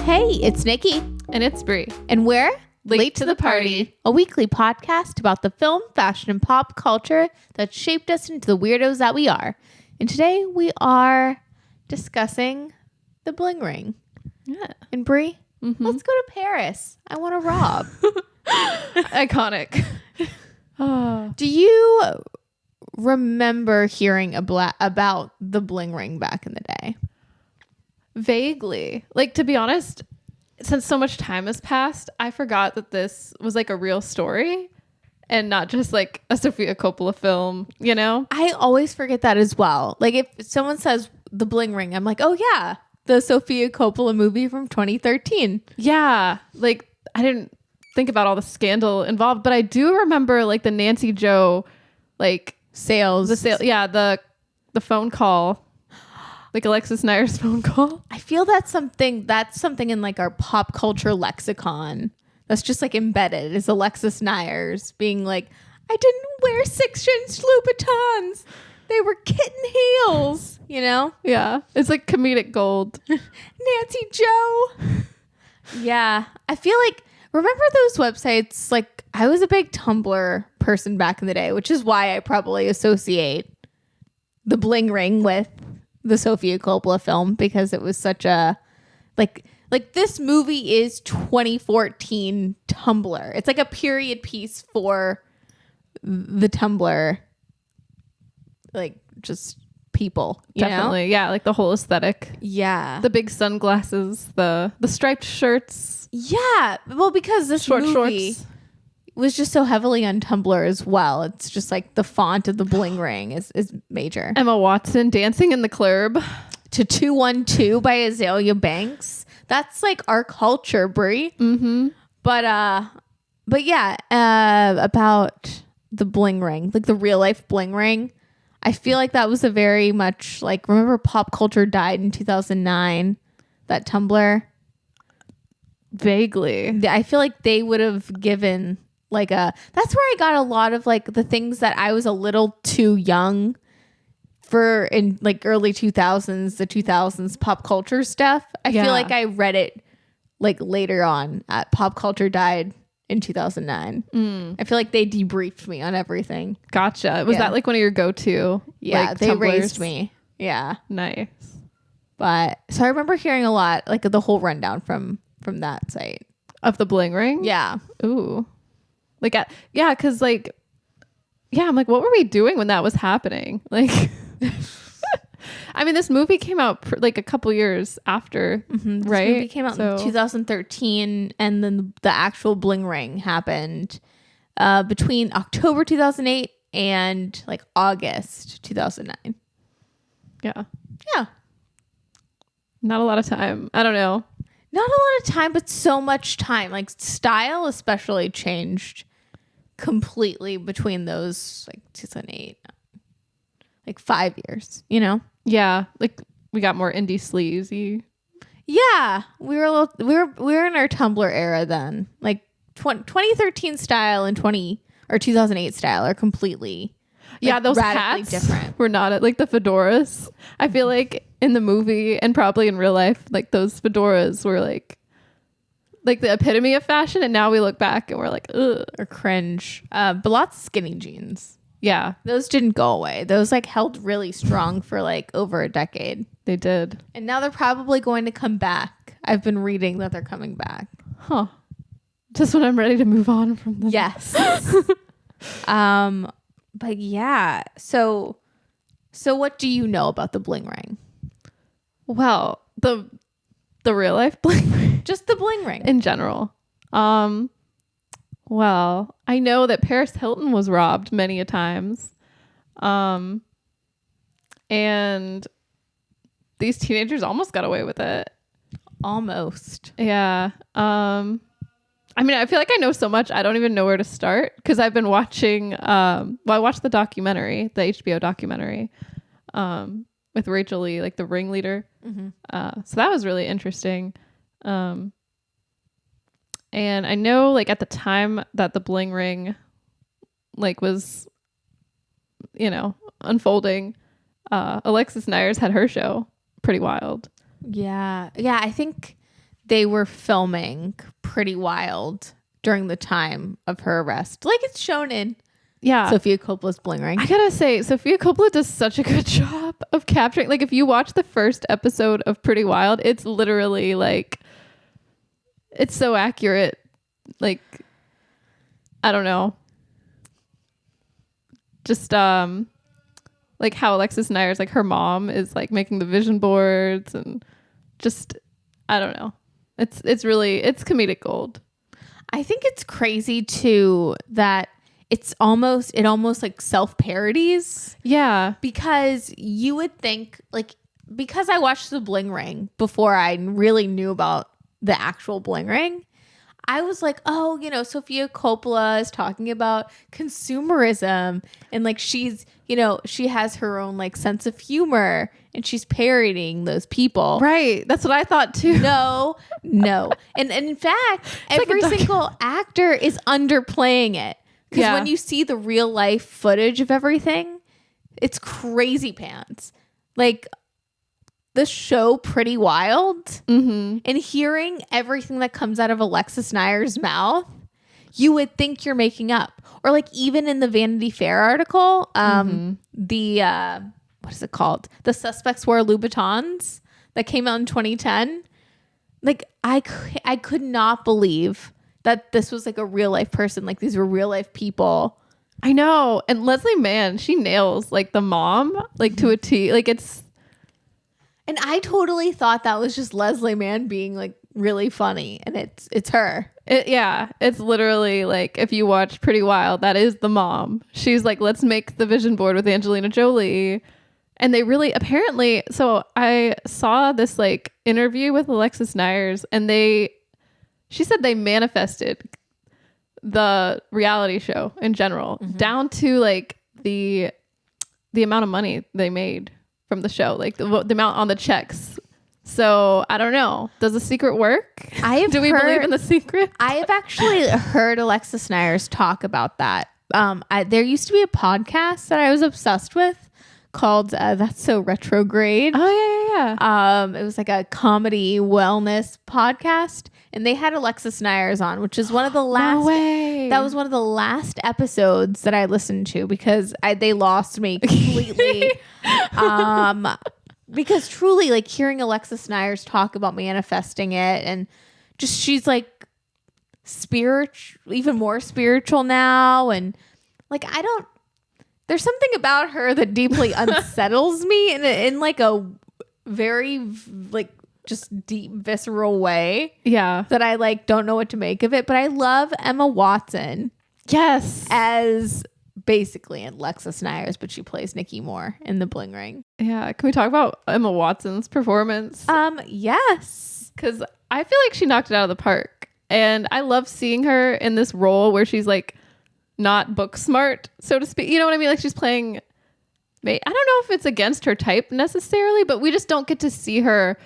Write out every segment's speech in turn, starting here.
Hey, it's Nikki. And it's Brie. And we're Late to the Party, a weekly podcast about the film, fashion, and pop culture that shaped us into the weirdos that we are. And today we are discussing the Bling Ring. Yeah. And Brie, let's go to Paris. I want to rob. Iconic. Do you remember hearing about the Bling Ring back in the day? Vaguely. Like, to be honest, since so much time has passed, I forgot that this was like a real story and not just like a Sofia Coppola film, you know? I always forget that as well. Like, if someone says the Bling Ring, I'm like, oh yeah, the Sofia Coppola movie from 2013. Yeah. Like, I didn't think about all the scandal involved, but I do remember like the Nancy Joe, like Sales. the phone call. Like Alexis Nyer's phone call. I feel that's something in like our pop culture lexicon. That's just like embedded is Alexis Nyer's being like, I didn't wear 6-inch Louboutins. They were kitten heels, you know? Yeah. It's like comedic gold. Nancy Joe. Yeah. I feel like, remember those websites? Like, I was a big Tumblr person back in the day, which is why I probably associate the Bling Ring with the Sofia Coppola film, because it was such a like this movie is 2014 Tumblr. It's like a period piece for the Tumblr, like just people, you Definitely. know? Yeah, like the whole aesthetic. Yeah. The big sunglasses, the striped shirts. Yeah. Well, because this Short movie shorts. was just so heavily on Tumblr as well. It's just like the font of the Bling Ring is major. Emma Watson dancing in the club. To 212 by Azalea Banks. That's like our culture, Brie. Mm-hmm. But yeah, about the Bling Ring, like the real life Bling Ring. I feel like that was a very much like, remember Pop Culture died in 2009, that Tumblr? Vaguely. I feel like they would have given like that's where I got a lot of like the things that I was a little too young for in like early 2000s, the 2000s pop culture stuff. I feel like I read it like later on at Pop Culture died in 2009. I feel like they debriefed me on everything. Gotcha. Was that like one of your go-to? Yeah, like, they Tumblrs? raised me. Yeah. Nice. But so I remember hearing a lot, like the whole rundown from that site. Of the Bling Ring? Yeah. Ooh. Like, yeah, because like, yeah, I'm like, what were we doing when that was happening? Like, I mean, this movie came out like a couple years after, right? This movie came out in 2013, and then the actual Bling Ring happened between October 2008 and like August 2009. Yeah. Yeah. Not a lot of time. I don't know. Not a lot of time, but so much time. Like style especially changed completely between those, like 2008, like 5 years, you know? Yeah. Like we got more indie sleazy. Yeah. We were in our Tumblr era then. Like 2013 style and 2008 style are completely those radically hats different. were not like the fedoras. I feel like in the movie and probably in real life, like those fedoras were like the epitome of fashion, and now we look back and we're like, ugh, Or cringe. But lots of skinny jeans. yeah, Those didn't go away. Those like held really strong for like over a decade. they did. And now they're probably going to come back. I've been reading that they're coming back. Huh. Just when I'm ready to move on from them. Yes. But yeah. So what do you know about the Bling Ring? Well, the real life Bling Ring Just the Bling Ring. in general. Well, I know that Paris Hilton was robbed many a times. And these teenagers almost got away with it. Almost. Yeah. I mean, I feel like I know so much. I don't even know where to start because I've been watching. I watched the documentary, the HBO documentary, with Rachel Lee, like the ringleader. Mm-hmm. So that was really interesting. And I know, like at the time that the Bling Ring, like was, unfolding, Alexis Nyers had her show. Pretty wild. Yeah. Yeah. I think they were filming Pretty Wild during the time of her arrest. Like it's shown in Sofia Coppola's Bling Ring. I gotta say, Sofia Coppola does such a good job of capturing. Like if you watch the first episode of Pretty Wild, it's literally like, it's so accurate. Like, I don't know. Just like how Alexis Nyers, like her mom is like making the vision boards and just, I don't know. It's comedic gold. I think it's crazy too that it almost like self-parodies. Yeah. Because you would think, like, because I watched the Bling Ring before I really knew about the actual Bling Ring, I was like, oh, you know, Sofia Coppola is talking about consumerism and like she's, you know, she has her own like sense of humor and she's parodying those people. Right. That's what I thought too. No. And in fact, every single actor is underplaying it. Because when you see the real life footage of everything, it's crazy pants. Like the show Pretty Wild and hearing everything that comes out of Alexis Nyers' mouth, you would think you're making up. Or like even in the Vanity Fair article, the what is it called? The Suspects Wore Louboutins that came out in 2010. Like I could not believe that this was like a real life person. Like these were real life people. I know. And Leslie Mann, she nails like the mom, like to a T. Like it's. And I totally thought that was just Leslie Mann being like really funny. And it's her. It's literally like if you watch Pretty Wild, that is the mom. She's like, let's make the vision board with Angelina Jolie. And they really apparently. So I saw this like interview with Alexis Nyers and she said they manifested the reality show in general down to like the amount of money they made from the show, like the amount on the checks. So I don't know. Does the secret work? Do we believe in the secret? I have actually heard Alexis Nyers talk about that. There used to be a podcast that I was obsessed with called That's So Retrograde. Oh yeah. It was like a comedy wellness podcast, and they had Alexis Nyers on, which is one of the last. No way. That was one of the last episodes that I listened to because they lost me completely. Because truly, like hearing Alexis Nyers talk about manifesting it, and just she's like spiritual, even more spiritual now, and like there's something about her that deeply unsettles me in like a very like just deep visceral way. Yeah. That I like don't know what to make of it. But I love Emma Watson. Yes. As basically Alexis Nyers, but she plays Nikki Moore in the Bling Ring. Yeah. Can we talk about Emma Watson's performance? Yes. Because I feel like she knocked it out of the park. And I love seeing her in this role where she's like not book smart, so to speak. You know what I mean? Like she's playing, I don't know if it's against her type necessarily, but we just don't get to see her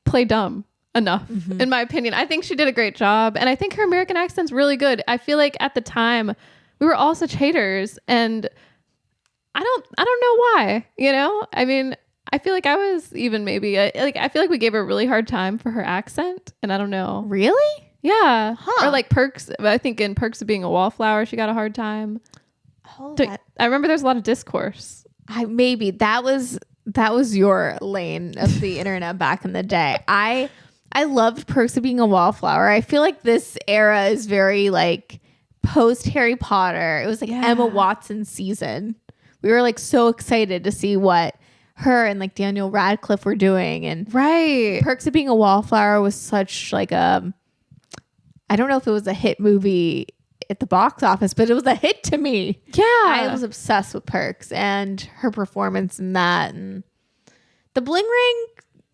play dumb enough, in my opinion. I think she did a great job. And I think her American accent's really good. I feel like at the time we were all such haters and I don't know why, you know? I mean, I feel like I was even maybe I feel like we gave her a really hard time for her accent and I don't know. Really? Yeah. Huh. Or like Perks. I think in Perks of Being a Wallflower, she got a hard time. I remember there's a lot of discourse. Maybe that was your lane of the internet back in the day. I loved Perks of Being a Wallflower. I feel like this era is very like post Harry Potter. It was like Emma Watson season. We were like so excited to see what her and like Daniel Radcliffe were doing. And Perks of Being a Wallflower was such like I don't know if it was a hit movie at the box office, but it was a hit to me. Yeah. I was obsessed with Perks and her performance in that. And the Bling Ring,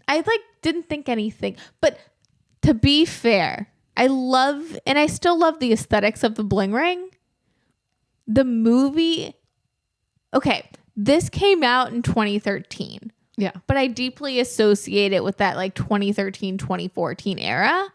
I like didn't think anything. But to be fair, I love, and I still love the aesthetics of the Bling Ring. The movie, okay, this came out in 2013. Yeah. But I deeply associate it with that like 2013, 2014 era.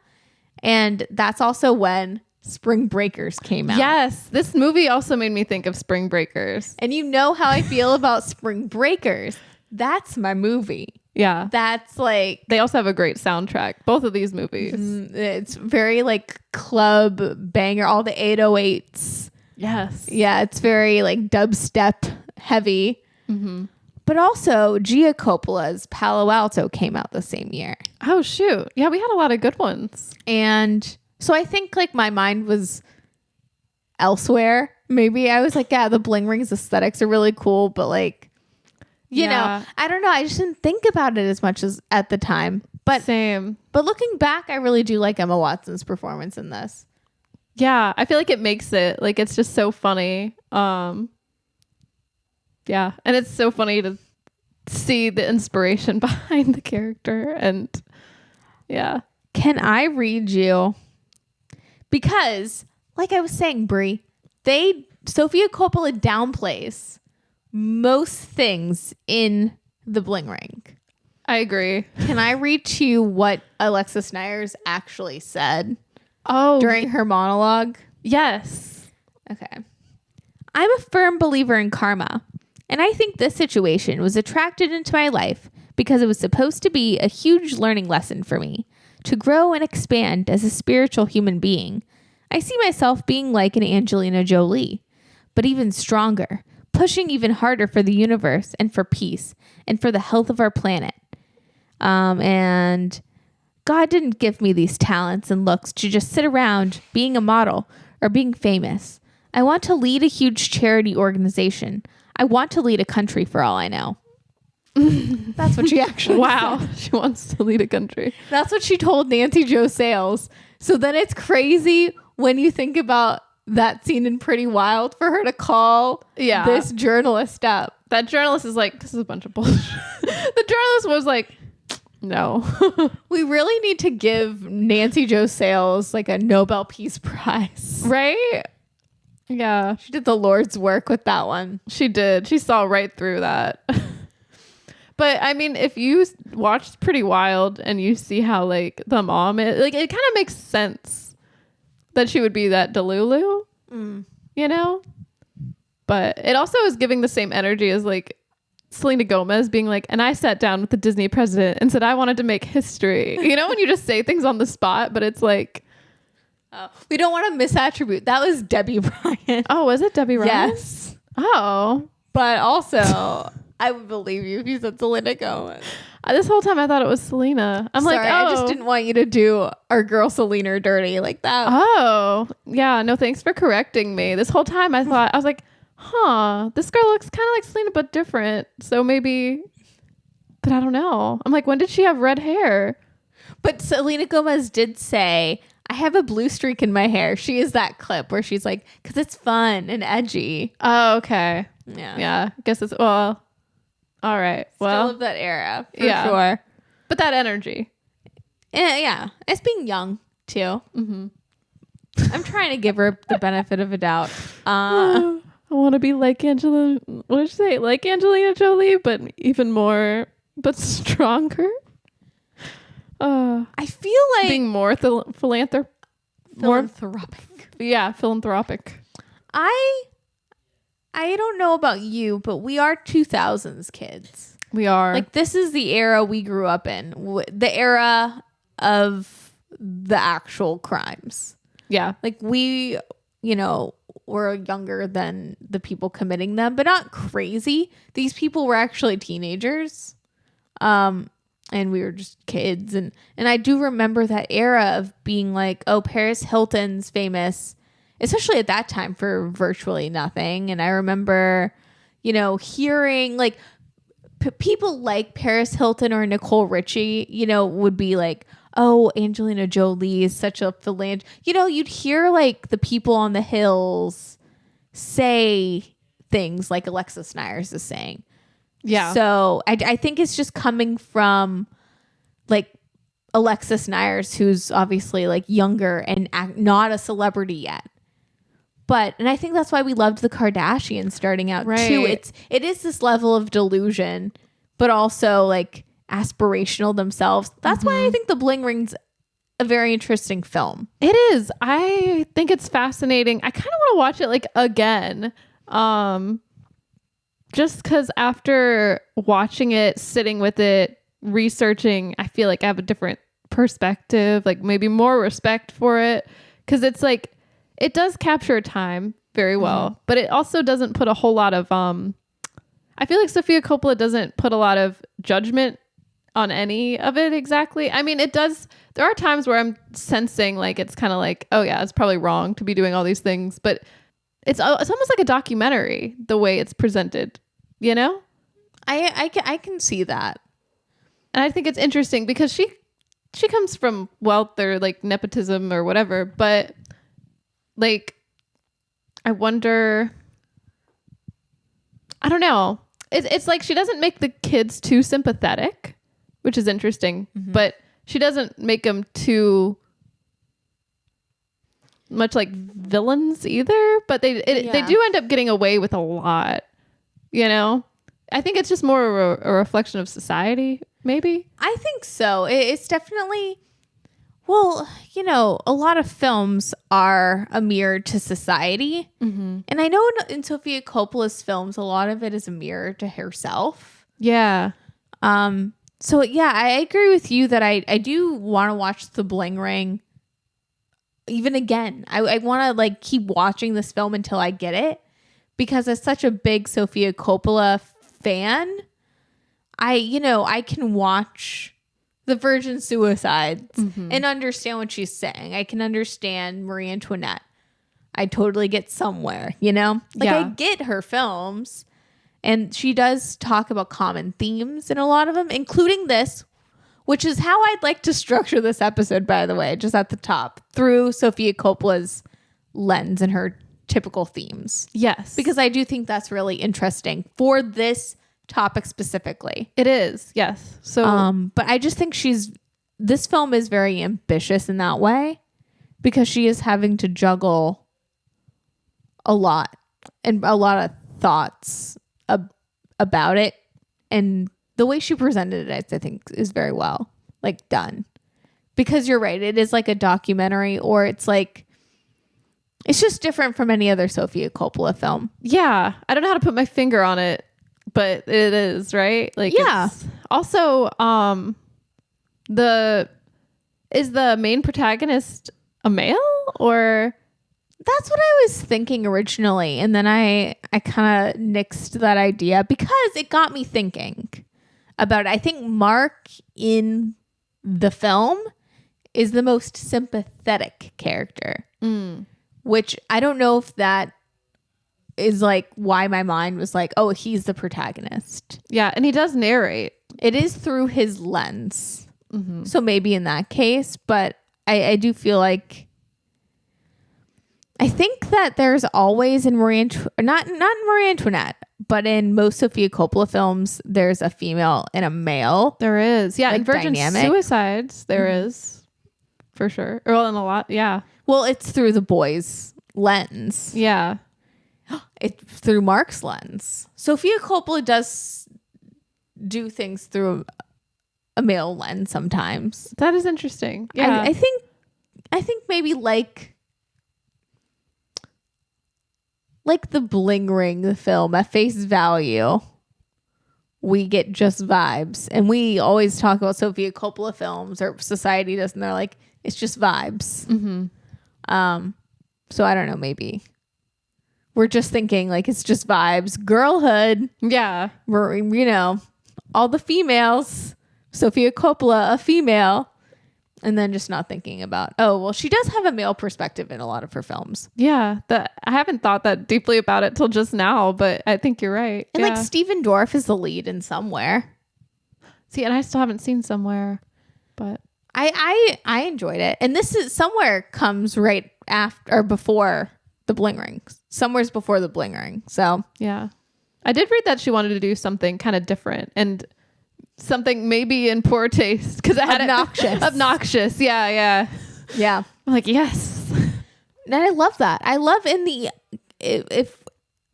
And that's also when Spring Breakers came out. Yes. This movie also made me think of Spring Breakers. And you know how I feel about Spring Breakers. That's my movie. Yeah. That's like, They also have a great soundtrack. Both of these movies. it's very like club banger, all the 808s. Yes. Yeah, it's very like dubstep heavy. Mm-hmm. But also, Gia Coppola's Palo Alto came out the same year. Oh, shoot. Yeah, we had a lot of good ones. And so I think like my mind was elsewhere. Maybe I was like, yeah, the Bling Ring's aesthetics are really cool, but like, you know, I don't know. I just didn't think about it as much as at the time. But same. But looking back, I really do like Emma Watson's performance in this. Yeah, I feel like it makes it like it's just so funny. Yeah, and it's so funny to see the inspiration behind the character, and yeah. Can I read you? Because, like I was saying, Brie, Sofia Coppola downplays most things in the Bling Ring. I agree. Can I read to you what Alexis Nyers actually said during her monologue? Yes. Okay. I'm a firm believer in karma, and I think this situation was attracted into my life because it was supposed to be a huge learning lesson for me to grow and expand as a spiritual human being. I see myself being like an Angelina Jolie, but even stronger, pushing even harder for the universe and for peace and for the health of our planet. And God didn't give me these talents and looks to just sit around being a model or being famous. I want to lead a huge charity organization. I want to lead a country for all I know. That's what she actually said. She wants to lead a country. That's what she told Nancy Jo Sales. So then it's crazy when you think about that scene in Pretty Wild for her to call this journalist up. That journalist is like, this is a bunch of bullshit. The journalist was like, no. We really need to give Nancy Jo Sales like a Nobel Peace Prize. Right? Yeah. She did the Lord's work with that one. She did. She saw right through that. But I mean, if you watch Pretty Wild and you see how like the mom is, like it kind of makes sense that she would be that Delulu, you know? But it also is giving the same energy as like Selena Gomez being like, and I sat down with the Disney president and said I wanted to make history. You know, when you just say things on the spot, but it's like, we don't want to misattribute. That was Debbie Bryant. oh, was it Debbie Ryan? Yes. Oh. But also, I would believe you if you said Selena Gomez. This whole time I thought it was Selena. I'm Sorry, like, oh. I just didn't want you to do our girl Selena dirty like that. Oh, yeah. No, thanks for correcting me. This whole time I was like, this girl looks kind of like Selena, but different. So maybe, but I don't know. I'm like, when did she have red hair? But Selena Gomez did say, I have a blue streak in my hair. She is that clip where she's like, because it's fun and edgy. Oh, okay. Yeah. Yeah. I guess it's, well, all right. Well, still of that era, for sure. But that energy. Yeah. It's being young, too. Mm-hmm. I'm trying to give her the benefit of a doubt. I want to be like Angela. What did you say? Like Angelina Jolie, but even more, but stronger. I feel like being more philanthropic. Yeah, philanthropic. I don't know about you, but we are 2000s kids. We are. Like, this is the era we grew up in. The era of the actual crimes. Yeah. Like, we, you know, were younger than the people committing them, but not crazy. These people were actually teenagers. And we were just kids. And I do remember that era of being like, oh, Paris Hilton's famous, especially at that time, for virtually nothing. And I remember, you know, hearing like people like Paris Hilton or Nicole Richie, you know, would be like, oh, Angelina Jolie is such a philanthropist. You know, you'd hear like the people on the hills say things like Alexis Nyers is saying. Yeah. So I think it's just coming from like Alexis Nyers, who's obviously like younger and not a celebrity yet. And I think that's why we loved the Kardashians starting out too. It is this level of delusion, but also like aspirational themselves. That's why I think The Bling Ring's a very interesting film. It is. I think it's fascinating. I kind of want to watch it like again. Just because after watching it, sitting with it, researching, I feel like I have a different perspective, like maybe more respect for it, because it's like it does capture time very well, but it also doesn't put a whole lot of I feel like Sofia Coppola doesn't put a lot of judgment on any of it exactly. I mean, it does. There are times where I'm sensing like it's kind of like, oh yeah, it's probably wrong to be doing all these things, but it's almost like a documentary the way it's presented, you know? I can see that. And I think it's interesting because she comes from wealth or like nepotism or whatever, but like I wonder, I don't know. It's like she doesn't make the kids too sympathetic, which is interesting, but she doesn't make them too much like villains either, but they do end up getting away with a lot, you know? I think it's just more of a reflection of society, maybe. I think so. It's definitely, well, you know, a lot of films are a mirror to society. And I know in Sofia Coppola's films, a lot of it is a mirror to herself. Yeah. So yeah, I agree with you that I do want to watch The Bling Ring even again. I want to like keep watching this film until I get it, because as such a big Sofia Coppola fan, I can watch The Virgin Suicides and understand what she's saying. I can understand Marie Antoinette. I totally get Somewhere, you know? Like I get her films, and she does talk about common themes in a lot of them, including this, which is how I'd like to structure this episode, by the way, just at the top, through Sofia Coppola's lens and her typical themes. Yes. Because I do think that's really interesting for this topic specifically. It is. Yes. So but I just think this film is very ambitious in that way, because she is having to juggle a lot and a lot of thoughts about it, and the way she presented it, I think, is very well like done, because you're right, it is like a documentary, or it's just different from any other Sofia Coppola film. Yeah, I don't know how to put my finger on it, but it is, right? Like, yeah. It's also, is the main protagonist a male, or? That's what I was thinking originally, and then I kind of nixed that idea because it got me thinking about it. I think Mark in the film is the most sympathetic character, which I don't know if that is like why my mind was like, oh, he's the protagonist. Yeah, and he does narrate. It is through his lens. So maybe in that case, but I do feel like, I think that there's always in not in Marie Antoinette, but in most Sofia Coppola films, there's a female and a male. There is. Yeah, like, in Virgin dynamic. Suicides, there is. For sure. Well, in a lot, yeah. Well, it's through the boy's lens. Yeah. It's through Mark's lens. Sofia Coppola does do things through a male lens sometimes. That is interesting. Yeah. I think maybe like The Bling Ring, the film, at face value, we get just vibes. And we always talk about Sofia Coppola films, or society does, and they're like, it's just vibes. So I don't know, maybe we're just thinking like it's just vibes, girlhood. Yeah. We're, all the females, Sofia Coppola, a female. And then just not thinking about, oh, well, she does have a male perspective in a lot of her films. Yeah. I haven't thought that deeply about it till just now, but I think you're right. And like Stephen Dorff is the lead in Somewhere. See, and I still haven't seen Somewhere, but I enjoyed it. And this is Somewhere comes right after or before The Bling Ring. Somewhere's before The Bling Ring. So yeah. I did read that she wanted to do something kind of different and something maybe in poor taste, because I had obnoxious. Yeah. I'm like, yes. And I love that. I love if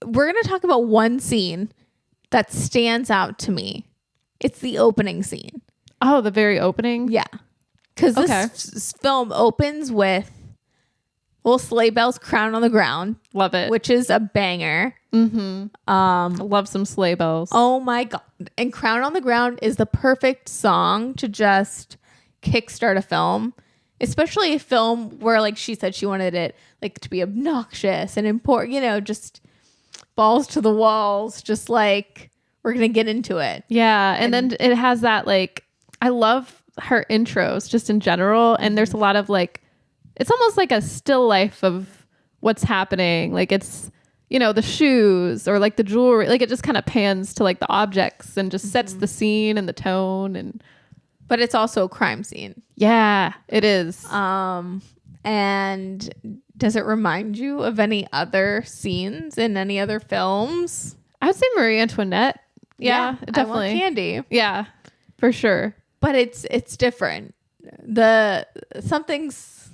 we're going to talk about one scene that stands out to me, it's the opening scene. Oh, the very opening? Yeah. Because this film opens with Well, Sleigh Bells, Crown on the Ground, Love it. which is a banger. Love some sleigh bells. Oh my God. And Crown on the Ground is the perfect song to just kickstart a film, especially a film where, like she said, she wanted it like to be obnoxious and important, you know, just balls to the walls, just like we're going to get into it. Yeah. And then it has that, like, I love her intros just in general. And there's a lot of like, it's almost like a still life of what's happening. Like it's, you know, the shoes or like the jewelry, like it just kind of pans to like the objects and just sets the scene and the tone. And but it's also a crime scene. yeah, it is. And does it remind you of any other scenes in any other films? I would say Marie Antoinette. Yeah, definitely. I want candy. Yeah, for sure. But it's different. Something's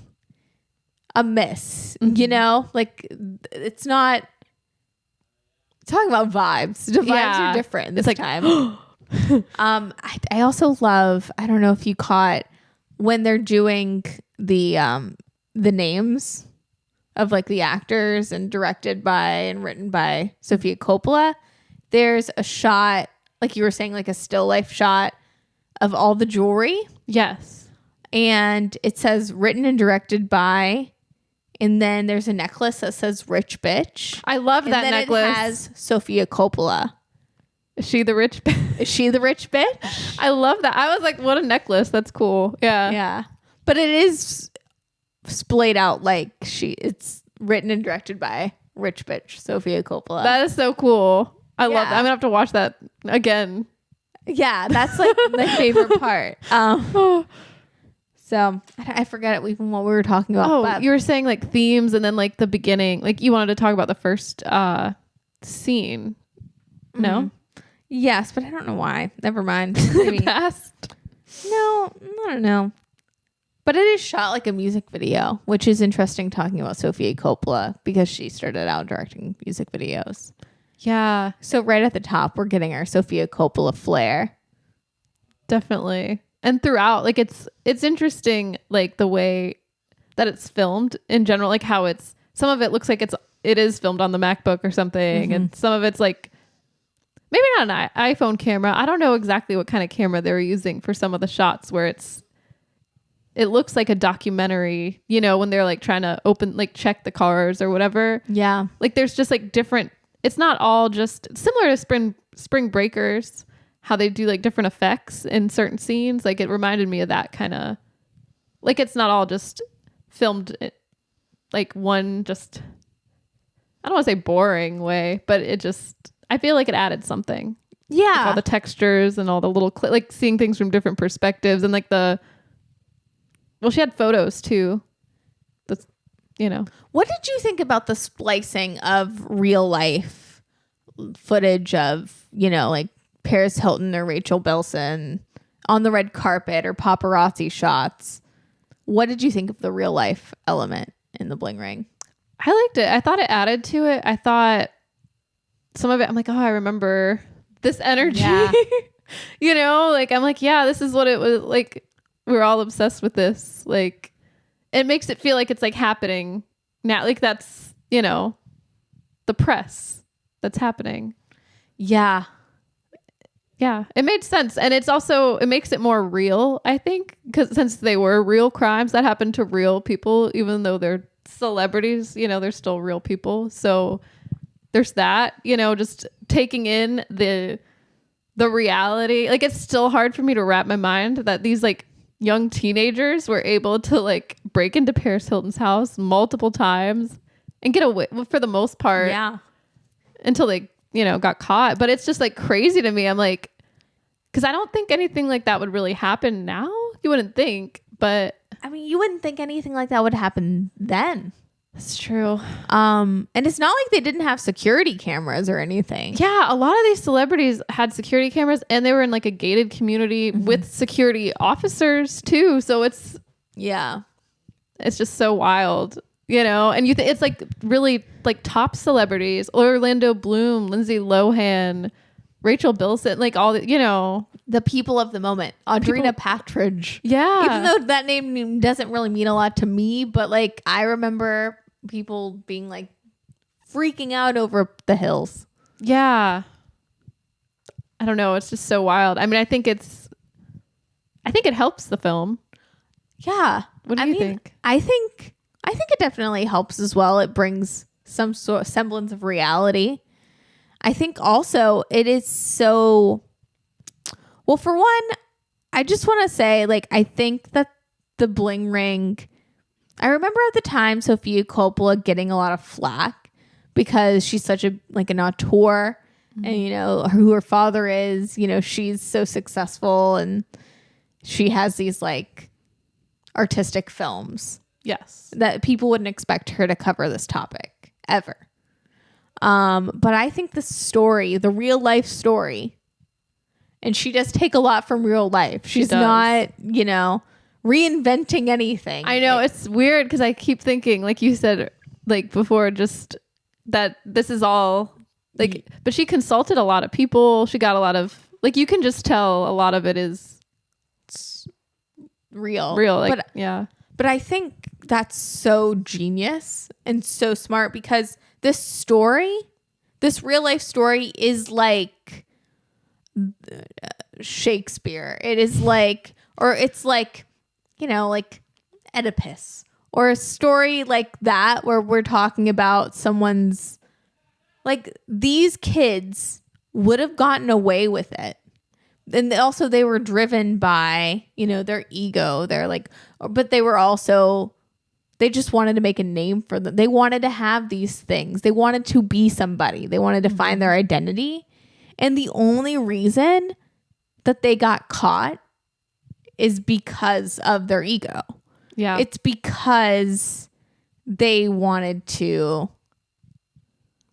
amiss, you know? Like it's not talking about vibes. The vibes are different this time. I also love, I don't know if you caught when they're doing the names of like the actors and directed by and written by Sofia Coppola. There's a shot, like you were saying, like a still life shot of all the jewelry. Yes. And it says written and directed by, and then there's a necklace that says rich bitch. I love that necklace. It has Sofia Coppola. Is she the rich bitch? Is she the rich bitch? I love that. I was like, what a necklace. That's cool. Yeah. Yeah. But it is splayed out like it's written and directed by rich bitch Sofia Coppola. That is so cool. I love that. I'm gonna have to watch that again. Yeah, that's like my favorite part. So I forget even what we were talking about. Oh, you were saying like themes and then like the beginning. Like you wanted to talk about the first scene. No? Yes, but I don't know why. Never mind. Past. No, I don't know. But it is shot like a music video, which is interesting talking about Sofia Coppola because she started out directing music videos. Yeah. So right at the top, we're getting our Sofia Coppola flair. Definitely. And throughout, like it's interesting, like the way that it's filmed in general, like how it's, some of it looks like it is filmed on the MacBook or something. And some of it's like, maybe not an iPhone camera. I don't know exactly what kind of camera they were using for some of the shots where it looks like a documentary, you know, when they're like trying to check the cars or whatever. Yeah. Like there's just like different, it's not all just similar to Spring Breakers, how they do like different effects in certain scenes. Like it reminded me of that kind of, like it's not all just filmed like one just, I don't want to say boring way, but I feel like it added something. Yeah. Like all the textures and all the little, like seeing things from different perspectives and like she had photos too. That's, you know. What did you think about the splicing of real life footage of, you know, like Paris Hilton or Rachel Bilson on the red carpet or paparazzi shots? What did you think of the real life element in the Bling Ring? I liked it. I thought it added to it. I thought some of it, I'm like, oh, I remember this energy. Yeah. You know, like I'm like, yeah, this is what it was like. We're all obsessed with this. Like it makes it feel like it's like happening now. Like that's, you know, the press that's happening. Yeah. Yeah. It made sense. And it makes it more real, I think, because since they were real crimes that happened to real people, even though they're celebrities, you know, they're still real people. So there's that, you know, just taking in the reality. Like it's still hard for me to wrap my mind that these like young teenagers were able to like break into Paris Hilton's house multiple times and get away for the most part. Yeah. Until they, you know, got caught. But it's just like crazy to me. I'm like, because I don't think anything like that would really happen now. You wouldn't think, but I mean, you wouldn't think anything like that would happen then. It's true. And it's not like they didn't have security cameras or anything. Yeah, a lot of these celebrities had security cameras and they were in like a gated community with security officers too. So it's just so wild, you know? And it's like really like top celebrities, Orlando Bloom, Lindsay Lohan, Rachel Bilson, like all the, the people of the moment. Audrina Patridge. Yeah. Even though that name doesn't really mean a lot to me, but like I remember people being like freaking out over The Hills. Yeah. I don't know. It's just so wild. I mean, I think it helps the film. Yeah. What do you think? I think it definitely helps as well. It brings some sort of semblance of reality. I think also it is so, well, for one, I just want to say, like, I think that the Bling Ring, I remember at the time Sofia Coppola getting a lot of flack because she's such an auteur, and who her father is, she's so successful and she has these like artistic films. Yes. That people wouldn't expect her to cover this topic ever. But I think the story, the real life story, and she does take a lot from real life. She's not, reinventing anything. I know, it's weird because I keep thinking, like you said, like before, just that this is all like, but she consulted a lot of people. She got a lot of, like, you can just tell a lot of it is real. Like, yeah. But I think that's so genius and so smart because this story, this real life story is like Shakespeare. It is like, or it's like, like Oedipus or a story like that where we're talking about someone's, like, these kids would have gotten away with it. And also they were driven by, their ego. They're like, but they were also, they just wanted to make a name for them. They wanted to have these things. They wanted to be somebody. They wanted to find their identity. And the only reason that they got caught is because of their ego. Yeah. It's because they wanted to,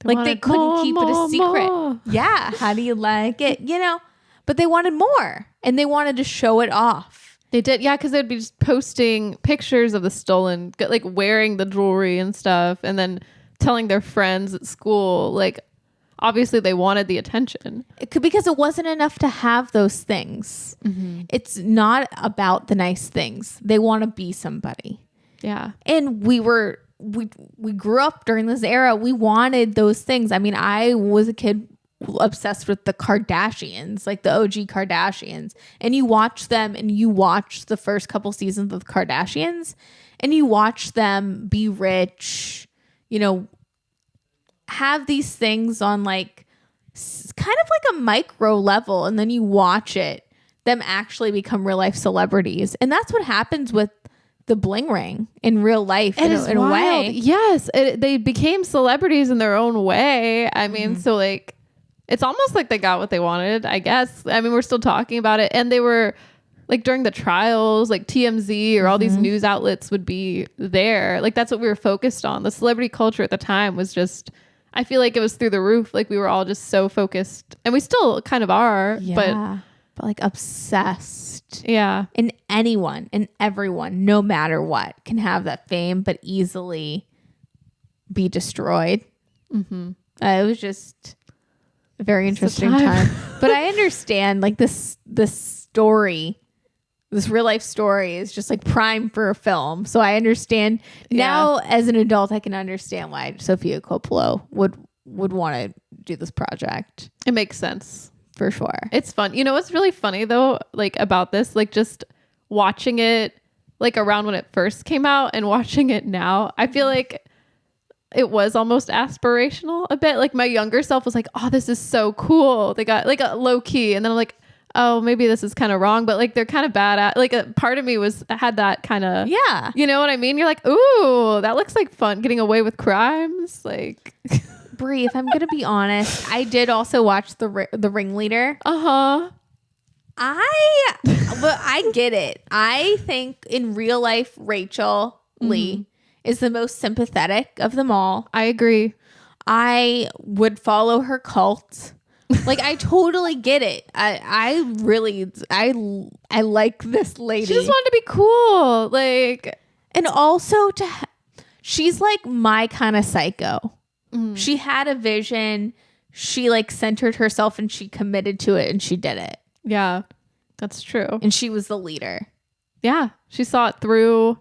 they couldn't keep it a secret. More. Yeah. How do you like it? But they wanted more and they wanted to show it off. They did. Yeah. Cause they'd be just posting pictures of the stolen, like wearing the jewelry and stuff. And then telling their friends at school, like, obviously they wanted the attention. Because it wasn't enough to have those things. Mm-hmm. It's not about the nice things. They want to be somebody. Yeah. And we grew up during this era. We wanted those things. I mean, I was a kid obsessed with the Kardashians, like the OG Kardashians. And you watch them and you watch the first couple seasons of the Kardashians and you watch them be rich, have these things on like kind of like a micro level. And then you watch them actually become real life celebrities. And that's what happens with the Bling Ring in real life in a way. Yes. They became celebrities in their own way. I mean, so like, it's almost like they got what they wanted, I guess. I mean, we're still talking about it. And they were like during the trials, like TMZ or all these news outlets would be there. Like that's what we were focused on. The celebrity culture at the time was just, I feel like it was through the roof. Like we were all just so focused, and we still kind of are, but like obsessed. Yeah. And anyone and everyone, no matter what, can have that fame, but easily be destroyed. Mm-hmm. It was just a very interesting time. But I understand, like this story, this real life story is just like prime for a film. So I understand now as an adult, I can understand why Sofia Coppola would want to do this project. It makes sense. For sure. It's fun. What's really funny though, like about this, like just watching it like around when it first came out and watching it now, I feel like it was almost aspirational a bit. Like my younger self was like, oh, this is so cool. They got like a low key. And then I'm like, oh, maybe this is kind of wrong, but like they're kind of bad at, like a part of me had that kind of, yeah. You know what I mean? You're like, ooh, that looks like fun, getting away with crimes. Like Brie, if I'm going to be honest, I did also watch the Ringleader. Uh-huh. I get it. I think in real life, Rachel Lee is the most sympathetic of them all. I agree. I would follow her cult. Like, I totally get it. I like this lady. She just wanted to be cool. Like, and also she's like my kind of psycho. She had a vision. she like centered herself and she committed to it and she did it. Yeah, that's true. And she was the leader. Yeah, she saw it through.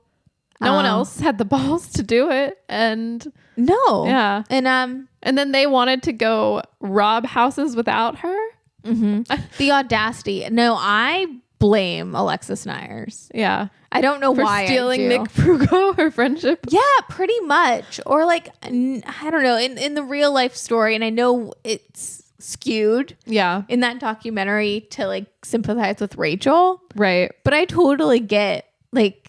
No one else had the balls to do it. And no. Yeah. And then they wanted to go rob houses without her. The audacity. No, I blame Alexis Nyers. Yeah. I don't know For why stealing I do. Nick Frugo, her friendship. Yeah, pretty much. Or like, I don't know, in the real life story, and I know it's skewed Yeah. in that documentary to like sympathize with Rachel. Right. But I totally get like,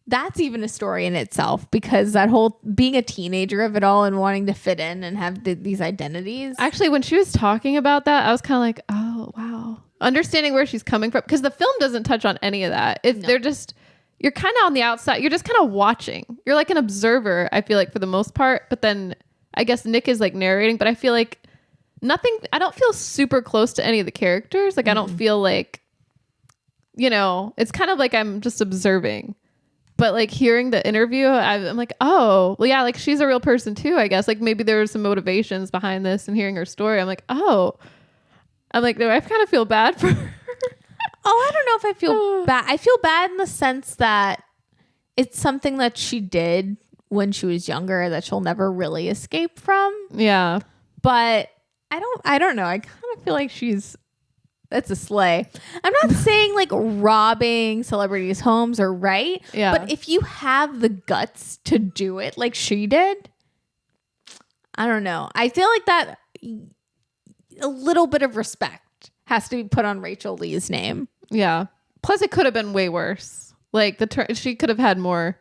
that's even a story in itself, because that whole being a teenager of it all and wanting to fit in and have these identities. Actually, when she was talking about that, I was kind of like, oh, wow. Understanding where she's coming from. Because the film doesn't touch on any of that. They're just, you're kind of on the outside. You're just kind of watching. You're like an observer, I feel like, for the most part. But then I guess Nick is like narrating. But I feel like I don't feel super close to any of the characters. Like, I don't feel like, it's kind of like I'm just observing. But like hearing the interview, I'm like, oh, well, yeah, like she's a real person too, I guess. Like maybe there were some motivations behind this, and hearing her story, I'm like, oh, no, I kind of feel bad for her. Oh, I don't know if I feel bad. I feel bad in the sense that it's something that she did when she was younger that she'll never really escape from. Yeah. But I don't know. I kind of feel like that's a slay. I'm not saying like robbing celebrities' homes are right. Yeah. But if you have the guts to do it like she did, I don't know. I feel like that a little bit of respect has to be put on Rachel Lee's name. Yeah. Plus, it could have been way worse. Like she could have had more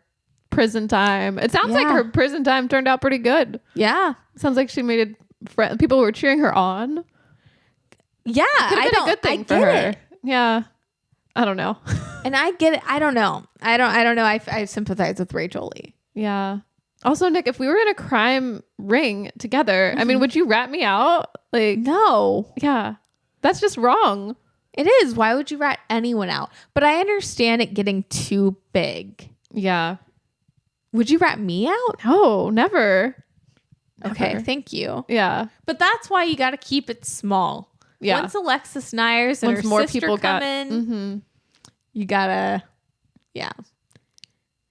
prison time. It sounds like her prison time turned out pretty good. Yeah. Sounds like she made people were cheering her on. Yeah, I don't. A good thing for her. It. Yeah, I don't know. And I get it. I don't know. I don't know. I sympathize with Rachel Lee. Yeah. Also, Nick, if we were in a crime ring together, I mean, would you rat me out? Like, no. Yeah, that's just wrong. It is. Why would you rat anyone out? But I understand it getting too big. Yeah. Would you rat me out? No, never. Okay, thank you. Yeah. But that's why you got to keep it small. Yeah. Once Alexis Nyers and her more sister people come in, you gotta, yeah.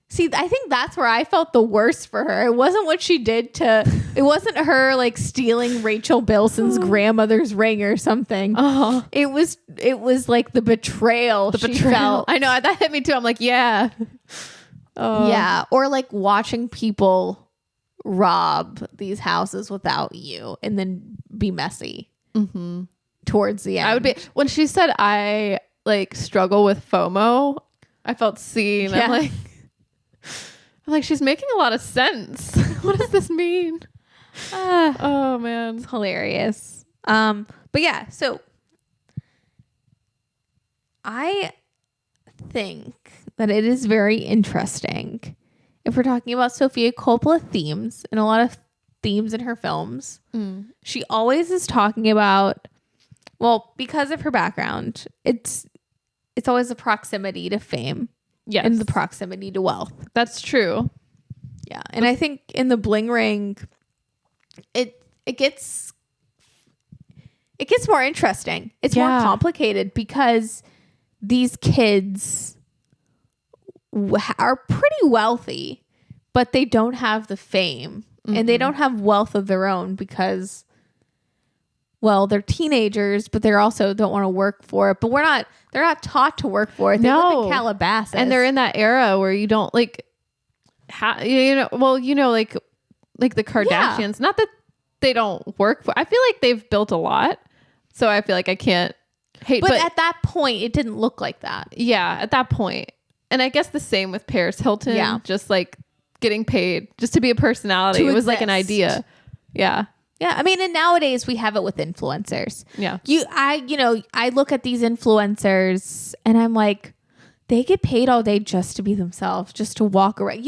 See, I think that's where I felt the worst for her. It wasn't what she did it wasn't her like stealing Rachel Bilson's grandmother's ring or something. It was like the betrayal she felt. I know, that hit me too. I'm like, yeah. Yeah. Or like watching people rob these houses without you and then be messy. Towards the end. I would be, when she said I like struggle with FOMO, I felt seen. Yeah. I'm like, she's making a lot of sense. What does this mean? Oh man. It's hilarious. But yeah, so I think that it is very interesting if we're talking about Sofia Coppola themes, and a lot of themes in her films. She always is talking about, well, because of her background, it's always the proximity to fame. Yes. And the proximity to wealth. That's true. Yeah. And I think in the Bling Ring, it gets more interesting. It's more complicated because these kids are pretty wealthy, but they don't have the fame. And they don't have wealth of their own because, well, they're teenagers, but they also don't want to work for it. But they're not taught to work for it. They live in Calabasas. And they're in that era where you don't like, like the Kardashians, not that they don't work for, I feel like they've built a lot. So I feel like I can't hate. But at that point, it didn't look like that. Yeah, at that point. And I guess the same with Paris Hilton. Yeah. Just like getting paid just to be a personality. It was like an idea. Yeah. Yeah. I mean, and nowadays we have it with influencers. Yeah. I look at these influencers and I'm like, they get paid all day just to be themselves, just to walk around.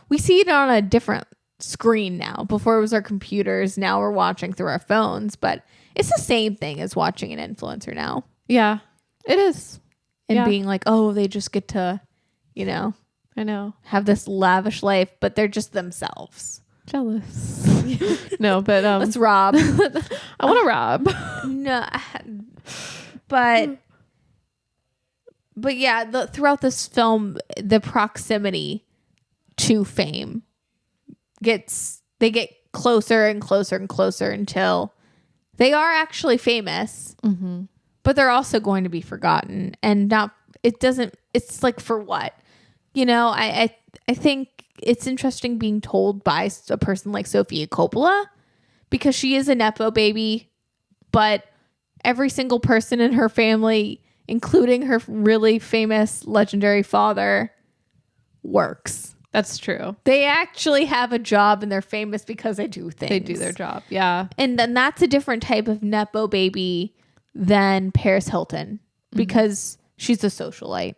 We see it on a different screen now. Before it was our computers. Now we're watching through our phones, but it's the same thing as watching an influencer now. Yeah, it is. And being like, oh, they just get to, I know, have this lavish life, but they're just themselves. Jealous. No, but let's rob. I want to rob. No, but yeah, throughout this film, the proximity to fame they get closer and closer and closer until they are actually famous, but they're also going to be forgotten and it's like, for what? I think it's interesting being told by a person like Sofia Coppola, because she is a Nepo baby, but every single person in her family, including her really famous legendary father, works. That's true. They actually have a job and they're famous because they do things. They do their job. Yeah. And then that's a different type of Nepo baby than Paris Hilton, because she's a socialite.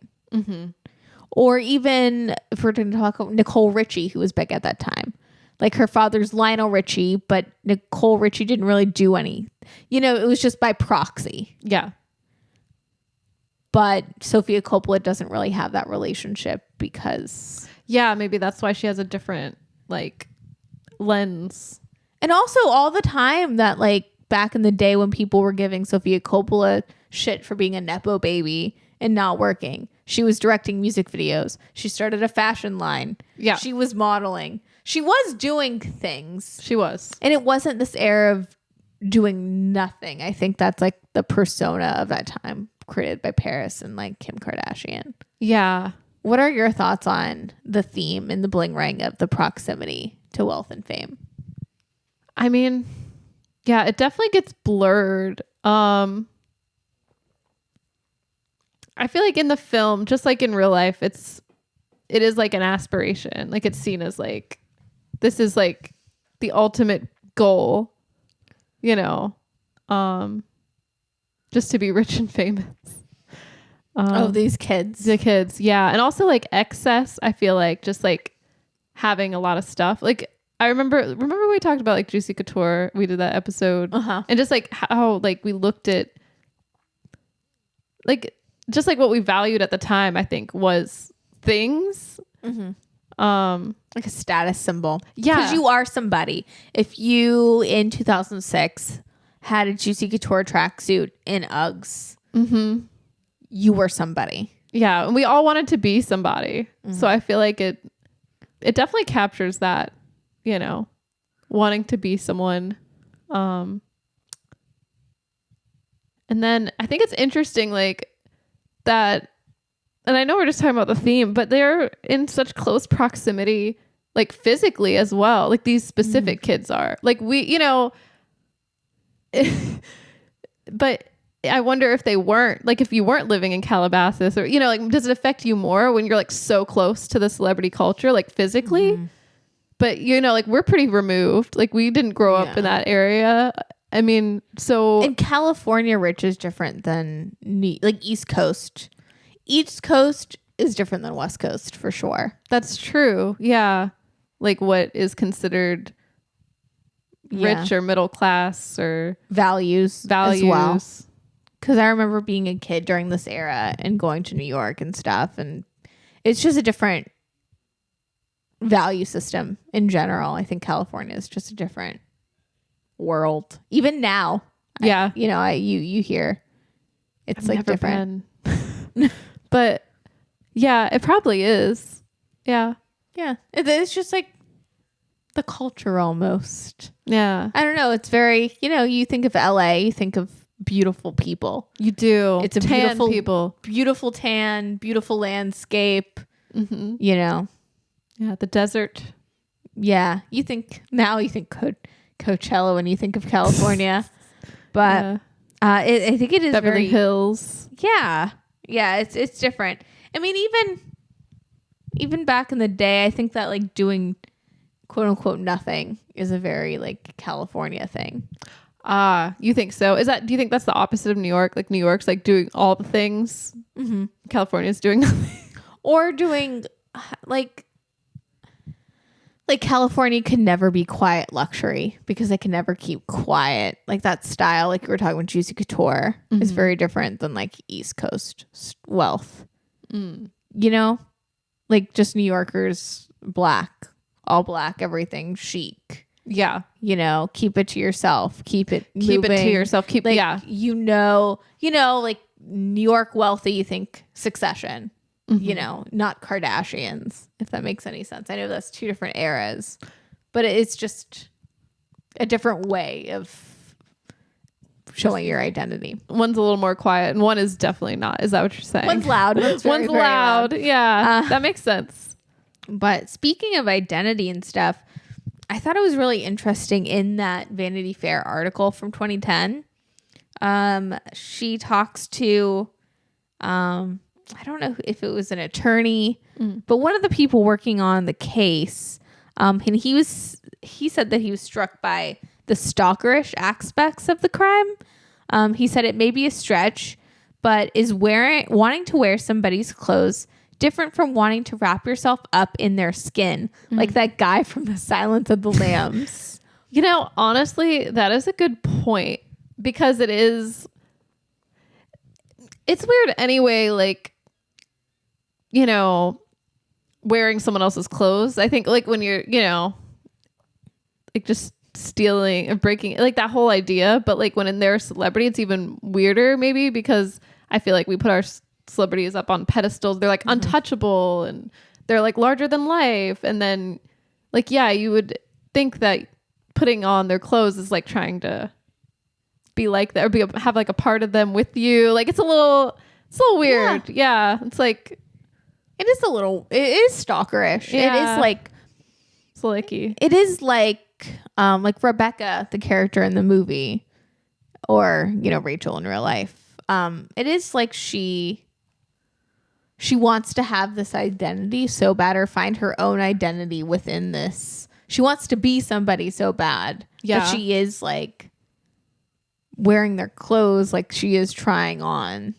Or even, if we're going to talk about Nicole Richie, who was big at that time. Like, her father's Lionel Richie, but Nicole Richie didn't really do any. It was just by proxy. Yeah. But Sofia Coppola doesn't really have that relationship because... Yeah, maybe that's why she has a different, like, lens. And also all the time that, like, back in the day when people were giving Sofia Coppola shit for being a Nepo baby and not working, she was directing music videos. She started a fashion line. Yeah. She was modeling. She was doing things. She was. And it wasn't this era of doing nothing. I think that's, like, the persona of that time created by Paris and, like, Kim Kardashian. Yeah. What are your thoughts on the theme in the Bling Ring of the proximity to wealth and fame? I mean, yeah, it definitely gets blurred. I feel like in the film, just like in real life, it is like an aspiration. Like, it's seen as like, this is like the ultimate goal, just to be rich and famous. These kids. The kids, yeah. And also like excess, I feel like, just like having a lot of stuff. Like, I remember we talked about like Juicy Couture. We did that episode. And just like how like we looked at like just like what we valued at the time, I think, was things. Like a status symbol. Yeah. Because you are somebody. If you in 2006 had a Juicy Couture tracksuit in Uggs, you were somebody. Yeah. And we all wanted to be somebody. So I feel like it definitely captures that, wanting to be someone. And then I think it's interesting, like, that, and I know we're just talking about the theme, but they're in such close proximity, like physically as well. Like, these specific kids are like, we, but I wonder if they weren't, like, if you weren't living in Calabasas, or, like, does it affect you more when you're like so close to the celebrity culture, like physically? But, like, we're pretty removed. Like, we didn't grow up in that area. I mean, so in California, rich is different than like East Coast. East Coast is different than West Coast for sure. That's true. Yeah. Like, what is considered rich or middle class or values as well. Because I remember being a kid during this era and going to New York and stuff. And it's just a different value system in general. I think California is just a different world. Even now. Yeah. You hear it's like different. But yeah, it probably is. Yeah. Yeah. It's just like the culture almost. Yeah. I don't know. It's very, you think of LA, you think of beautiful people. You do. It's a tan people. Beautiful tan, beautiful landscape. Yeah, the desert. Yeah, you think Coachella when you think of California, but I think it is Beverly Hills. Yeah, it's different. I mean, even back in the day, I think that like doing quote unquote nothing is a very like California thing. You think so? Do you think that's the opposite of New York? Like, New York's like doing all the things. California's doing nothing. Or doing like California can never be quiet luxury because they can never keep quiet. Like, that style, like you were talking about Juicy Couture, is very different than like East Coast wealth. Like, just New Yorkers, black all black, everything chic. Yeah. You know, keep it to yourself. Keep it Keep it to yourself. Keep like, yeah. you know, like New York wealthy, you think Succession, you know, not Kardashians, if that makes any sense. I know that's two different eras, but it's just a different way of showing your identity. One's a little more quiet and one is definitely not. Is that what you're saying? One's loud. One's very, very loud. loud. Yeah. That makes sense. But speaking of identity and stuff, I thought it was really interesting in that Vanity Fair article from 2010. She talks to, I don't know if it was an attorney, but one of the people working on the case. And he said that he was struck by the stalkerish aspects of the crime. He said it may be a stretch, but is wanting to wear somebody's clothes different from wanting to wrap yourself up in their skin, like that guy from The Silence of the Lambs. You know, honestly, that is a good point because it's weird anyway, like, you know, wearing someone else's clothes. I think like when you're, you know, like just stealing or breaking, like that whole idea, but like when they're a celebrity, it's even weirder maybe because I feel like we put our celebrities up on pedestals. They're like untouchable and they're like larger than life. And then like, yeah, you would think that putting on their clothes is like trying to be like that or have like a part of them with you. Like it's a little weird. Yeah. It's like, it is stalkerish. Yeah. It is like, slicky. it is like Rebecca, the character in the movie, or, you know, Rachel in real life. It is like she wants to have this identity so bad or find her own identity within this. She wants to be somebody so bad that she is like wearing their clothes, like she is trying on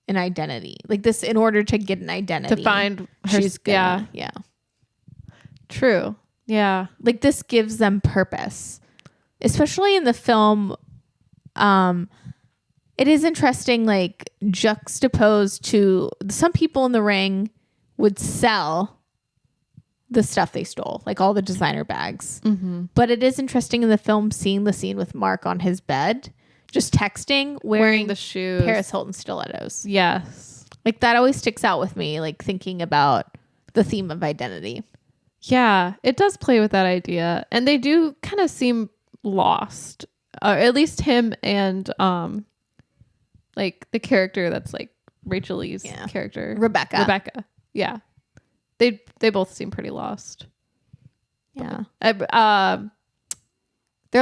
an identity like this in order to get an identity To find her. Yeah. True. Yeah. Like this gives them purpose, especially in the film. It is interesting, like juxtaposed to some people in the ring would sell the stuff they stole, like all the designer bags. But it is interesting in the film seeing the scene with Mark on his bed, just texting, wearing the shoes, Paris Hilton stilettos. Yes. Like that always sticks out with me, like thinking about the theme of identity. Yeah, it does play with that idea. And they do kind of seem lost. At least him and like the character that's like Rachel Lee's character. Rebecca. Yeah. They both seem pretty lost. Yeah. They're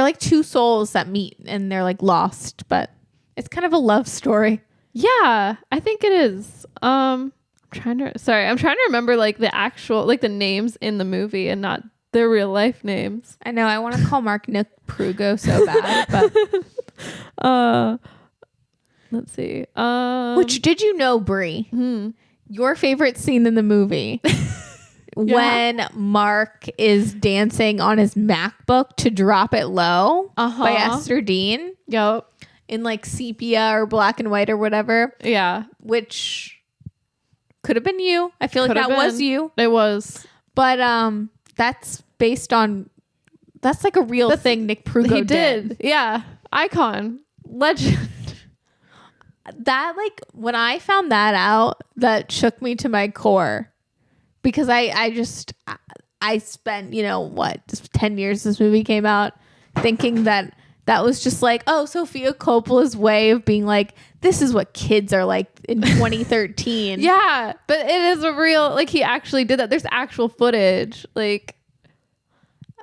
like two souls that meet and they're like lost, but it's kind of a love story. Yeah, I think it is. I'm trying to remember like the actual, like the names in the movie and not their real life names. I know I want to call Mark Nick Prugo so bad, but let's see. Which, did you know, Brie? Your favorite scene in the movie when Mark is dancing on his MacBook to Drop It Low by Esther Dean. Yep. In like sepia or black and white or whatever. Yeah. Which could have been you. I feel like that was you. It was. But that's based on, that's like a real thing Nick Prugo did. Yeah. Icon. Legend. That, like, when I found that out, that shook me to my core. Because I spent, you know, just 10 years this movie came out thinking that was just like, oh, Sofia Coppola's way of being like, this is what kids are like in 2013. Yeah, but it is a real, like, he actually did that. There's actual footage, like,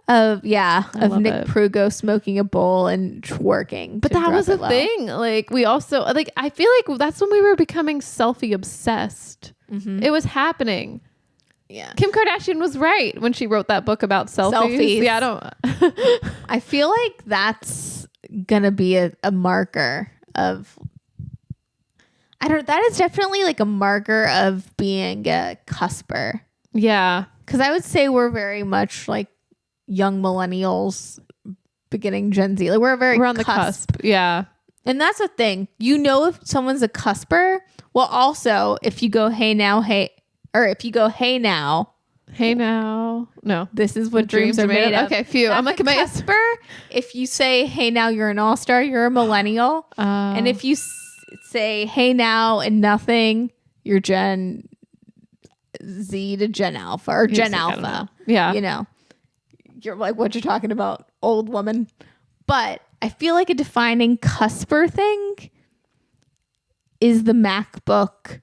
of Nick Prugo smoking a bowl and twerking. But that was a thing. Like, we also, like, I feel like that's when we were becoming selfie obsessed. It was happening. Yeah. Kim Kardashian was right when she wrote that book about selfies. Yeah, I don't. I feel like that's gonna be a marker of. That is definitely like a marker of being a cusper. Yeah, because I would say we're very much like young millennials, beginning Gen Z. Like we're on the cusp. Yeah, and that's the thing. You know, if someone's a cusper. Well, also if you go hey now, Hey now. No. This is what dreams are made of. Okay, phew. I'm like, am I Cusper? If you say, hey now, you're an all-star, you're a millennial. And if you say, hey now and nothing, you're Gen Z to Gen Alpha or Gen Alpha. Yeah. You know, you're like, what you're talking about, old woman. But I feel like a defining cusper thing is the MacBook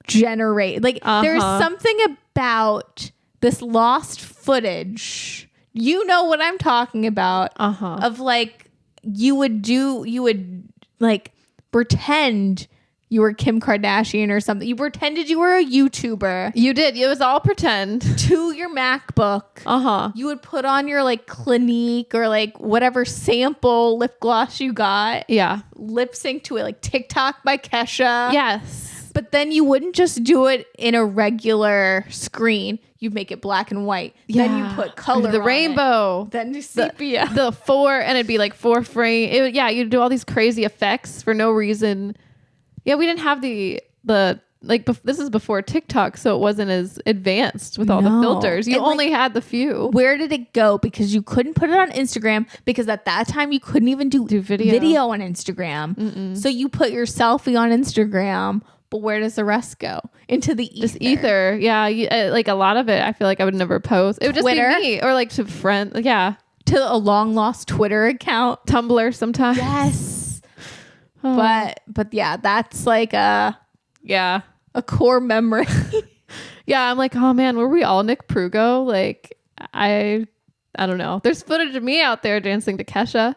generate. Like there's something about this lost footage. You know what I'm talking about. Of like, you would like pretend you were Kim Kardashian or something. You pretended you were a YouTuber. You did. It was all pretend. To your MacBook. You would put on your like Clinique or like whatever sample lip gloss you got. Yeah. Lip sync to it, like TikTok by Kesha. Yes. But then you wouldn't just do it in a regular screen. You'd make it black and white. Yeah. Then you put color the on rainbow. It. Then sepia. The 4, and it'd be like 4 frame. You'd do all these crazy effects for no reason. Yeah, we didn't have the like. This is before TikTok, so it wasn't as advanced with all the filters. You only had the few. Where did it go? Because you couldn't put it on Instagram, because at that time you couldn't even do video on Instagram. So you put your selfie on Instagram, but where does the rest go? Into the ether. Just ether. Yeah, like a lot of it, I feel like I would never post. It would Twitter? just be me or like to friends. Yeah, to a long lost Twitter account. Tumblr sometimes. Yes. But yeah, that's like a core memory. Yeah, I'm like, oh man, were we all Nick Prugo? Like, I don't know. There's footage of me out there dancing to Kesha.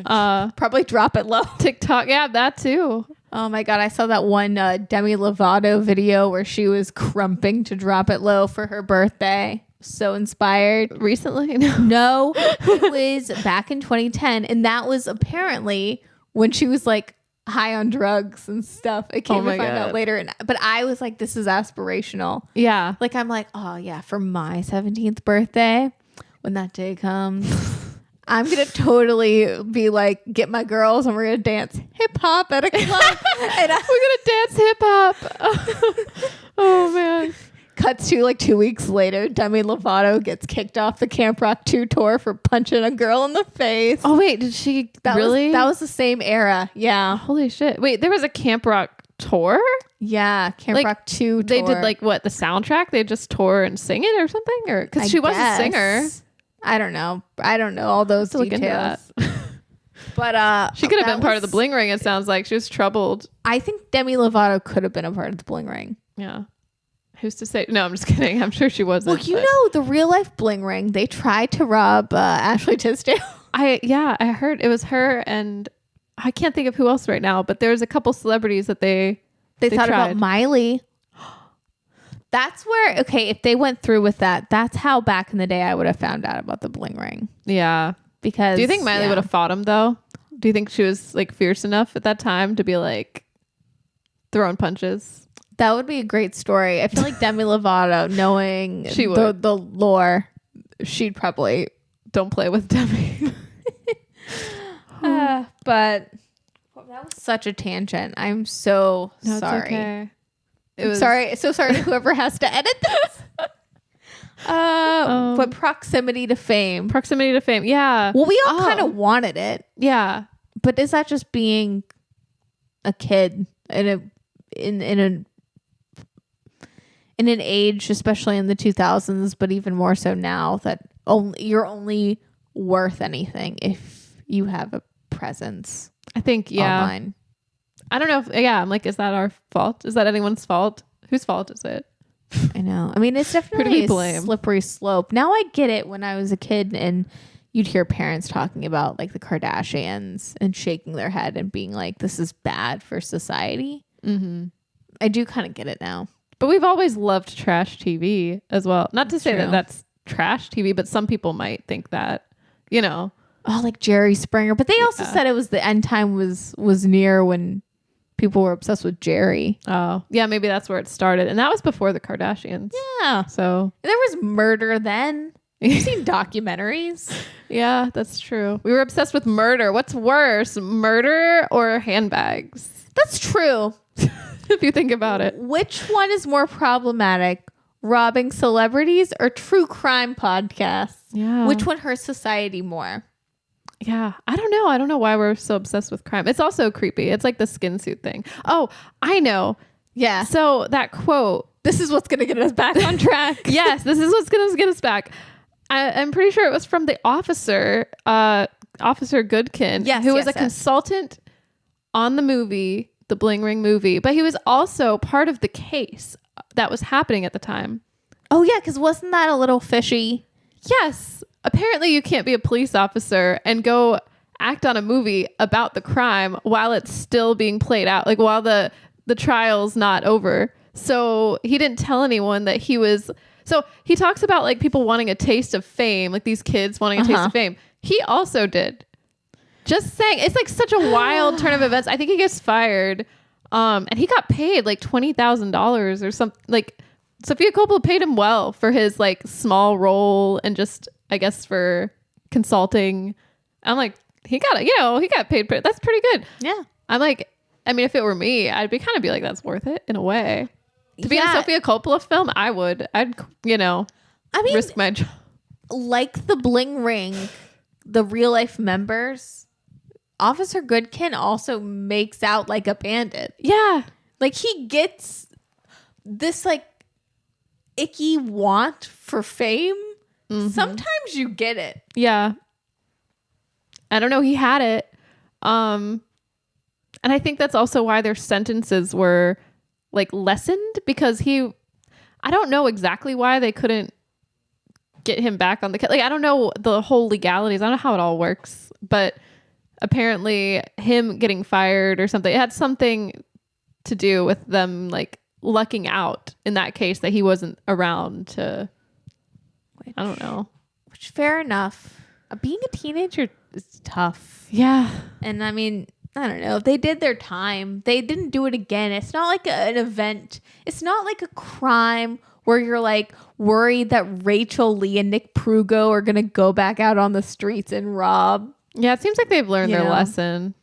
Probably Drop It Low. TikTok, yeah, that too. Oh my god, I saw that one Demi Lovato video where she was crumping to Drop It Low for her birthday. So inspired. Recently? No, it was back in 2010, and that was apparently when she was like high on drugs and stuff. I came to find out later, but I was like, this is aspirational. Yeah. Like, I'm like, oh yeah, for my 17th birthday, when that day comes, I'm gonna totally be like, get my girls and we're gonna dance hip hop at a club. And we're gonna dance hip hop. Oh man. Cuts to like 2 weeks later, Demi Lovato gets kicked off the Camp Rock 2 tour for punching a girl in the face. Oh wait, did she really? That was the same era. Yeah. Holy shit. Wait, there was a Camp Rock tour? Yeah, Camp Rock 2 tour. They did like what, the soundtrack? They just tour and sing it or something? Or because she was a singer. I don't know all those details. But she could have been part of the Bling Ring, it sounds like. She was troubled. I think Demi Lovato could have been a part of the Bling Ring. Yeah. Who's to say? No, I'm just kidding. I'm sure she wasn't. Well, you know, the real life Bling Ring, they tried to rob Ashley Tisdale. I heard it was her, and I can't think of who else right now, but there's a couple celebrities that they thought tried. about Miley. That's where, okay, if they went through with that, that's how back in the day I would have found out about the Bling Ring. Yeah. Because do you think Miley would have fought him though? Do you think she was like fierce enough at that time to be like throwing punches? That would be a great story. I feel like Demi Lovato, knowing the lore, she'd probably don't play with Demi. But that was such a tangent. I'm so sorry. Okay. So sorry to whoever has to edit this. But proximity to fame. Proximity to fame. Yeah. Well, we all kind of wanted it. Yeah. But is that just being a kid in an age, especially in the 2000s, but even more so now, that you're only worth anything if you have a presence? I think, yeah. Online. I don't know if, I'm like, is that our fault? Is that anyone's fault? Whose fault is it? I know. I mean, it's definitely a slippery slope. Now I get it. When I was a kid and you'd hear parents talking about like the Kardashians and shaking their head and being like, this is bad for society. Mm-hmm. I do kind of get it now. But we've always loved trash TV as well. Not to say that that's trash TV, but some people might think that, you know. Oh, like Jerry Springer. But they also said it was the end time was near when people were obsessed with Jerry. Oh, yeah, maybe that's where it started. And that was before the Kardashians. Yeah. So there was murder then. You've seen documentaries. Yeah, that's true. We were obsessed with murder. What's worse, murder or handbags? That's true. If you think about it. Which one is more problematic? robbing celebrities, or true crime podcasts? Yeah. Which one hurts society more? Yeah. I don't know. I don't know why we're so obsessed with crime. It's also creepy. It's like the skin suit thing. Oh, I know. Yeah. So that quote, This is what's going to get us back on track. yes, this is what's going to get us back. I'm pretty sure it was from the officer, Officer Goodkin, who was a consultant on the movie, the Bling Ring movie, but he was also part of the case that was happening at the time. Oh, yeah, because wasn't that a little fishy? Yes. Apparently you can't be a police officer and go act on a movie about the crime while it's still being played out, like while the trial's not over. So he didn't tell anyone that he was... So he talks about like people wanting a taste of fame, like these kids wanting a taste of fame. He also did. Just saying, it's like such a wild turn of events. I think he gets fired, and he got paid like $20,000 or something. Like Sofia Coppola paid him well for his like small role and just I guess for consulting. I'm like, he got paid. That's pretty good. Yeah. I'm like, I mean, if it were me, I'd be like, that's worth it in a way. To be in a Sofia Coppola film, I'd, risk my job. Like the Bling Ring, the real life members, Officer Goodkin also makes out like a bandit. Yeah. Like he gets this like icky want for fame. Mm-hmm. Sometimes you get it. Yeah. I don't know. He had it. And I think that's also why their sentences were like lessened, because I don't know exactly why they couldn't get him back on the case. Like, I don't know the whole legalities. I don't know how it all works, but apparently him getting fired or something, it had something to do with them like lucking out in that case that he wasn't around to, I don't know. Which fair enough. Being a teenager is tough. Yeah. And I mean, I don't know. They did their time. They didn't do it again. It's not like an event. It's not like a crime where you're like worried that Rachel Lee and Nick Prugo are going to go back out on the streets and rob. Yeah, it seems like they've learned their lesson.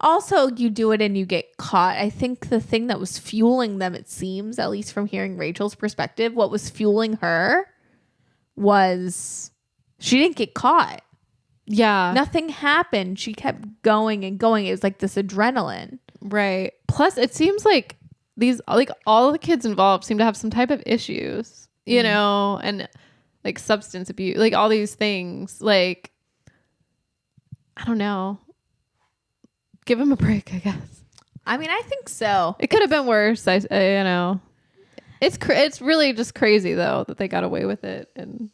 Also, you do it and you get caught. I think the thing that was fueling them, it seems, at least from hearing Rachel's perspective, what was fueling her was she didn't get caught. Yeah. Nothing happened. She kept going and going. It was like this adrenaline. Right. Plus, it seems like all the kids involved seem to have some type of issues, you know, and like substance abuse, like all these things. Like, I don't know. Give him a break, I guess. I mean, I think so. It could have been worse. You know, it's really just crazy though that they got away with it. And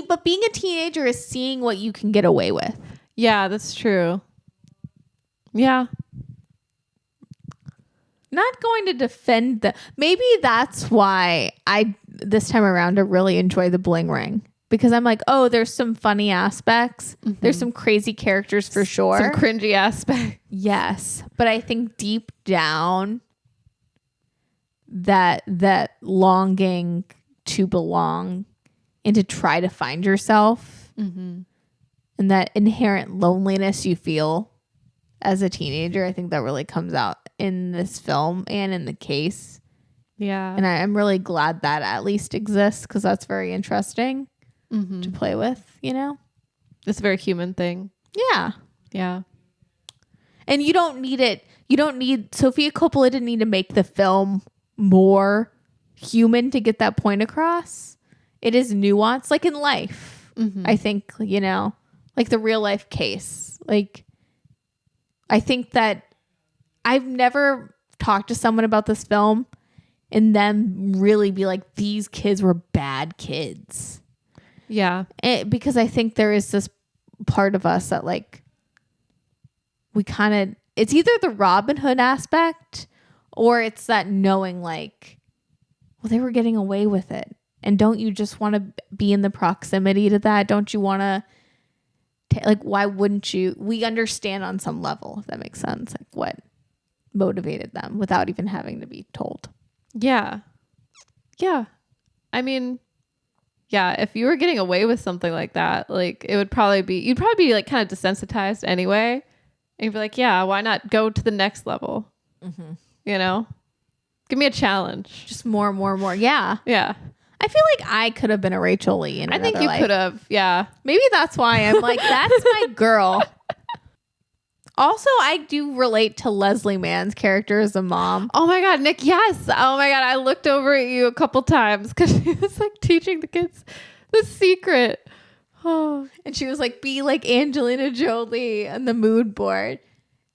but being a teenager is seeing what you can get away with. Yeah, that's true. Yeah. Not going to defend maybe that's why I this time around I really enjoy the Bling Ring, because I'm like, oh, there's some funny aspects. Mm-hmm. There's some crazy characters for sure. Some cringy aspects. Yes. But I think deep down that longing to belong and to try to find yourself, and that inherent loneliness you feel as a teenager, I think that really comes out in this film and in the case. Yeah. And I'm really glad that at least exists, because that's very interesting to play with, you know? It's a very human thing. Yeah. Yeah. And you don't need it. Sofia Coppola didn't need to make the film more human to get that point across. It is nuanced, like in life. I think, you know, like the real life case. Like, I think that I've never talked to someone about this film and them really be like, these kids were bad kids. Yeah. Because I think there is this part of us that like, it's either the Robin Hood aspect or it's that knowing like, well, they were getting away with it. And don't you just want to be in the proximity to that? Don't you want to, like, why wouldn't you? We understand on some level, if that makes sense, like what motivated them without even having to be told. Yeah. Yeah. I mean, yeah, if you were getting away with something like that, like you'd probably be like kind of desensitized anyway. And you'd be like, yeah, why not go to the next level? You know? Give me a challenge. Just more and more and more. Yeah. Yeah. I feel like I could have been a Rachel Lee in I think another you life. could have. Yeah. Maybe that's why I'm like, that's my girl. Also, I do relate to Leslie Mann's character as a mom. Oh my God, Nick. Yes. Oh my God. I looked over at you a couple times because she was like teaching the kids the secret. Oh. And she was like, be like Angelina Jolie on the mood board.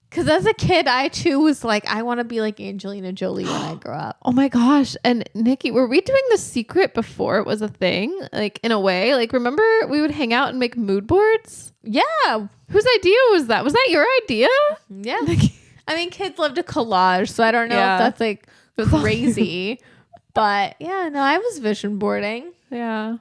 Because as a kid, I too was like, I want to be like Angelina Jolie when I grow up. Oh my gosh. And Nikki, were we doing the secret before it was a thing? Like in a way, like remember we would hang out and make mood boards? Yeah. Whose idea was that? Was that your idea? Yeah. I mean, kids love to collage, so I don't know if that's like crazy. But yeah, no, I was vision boarding. Yeah.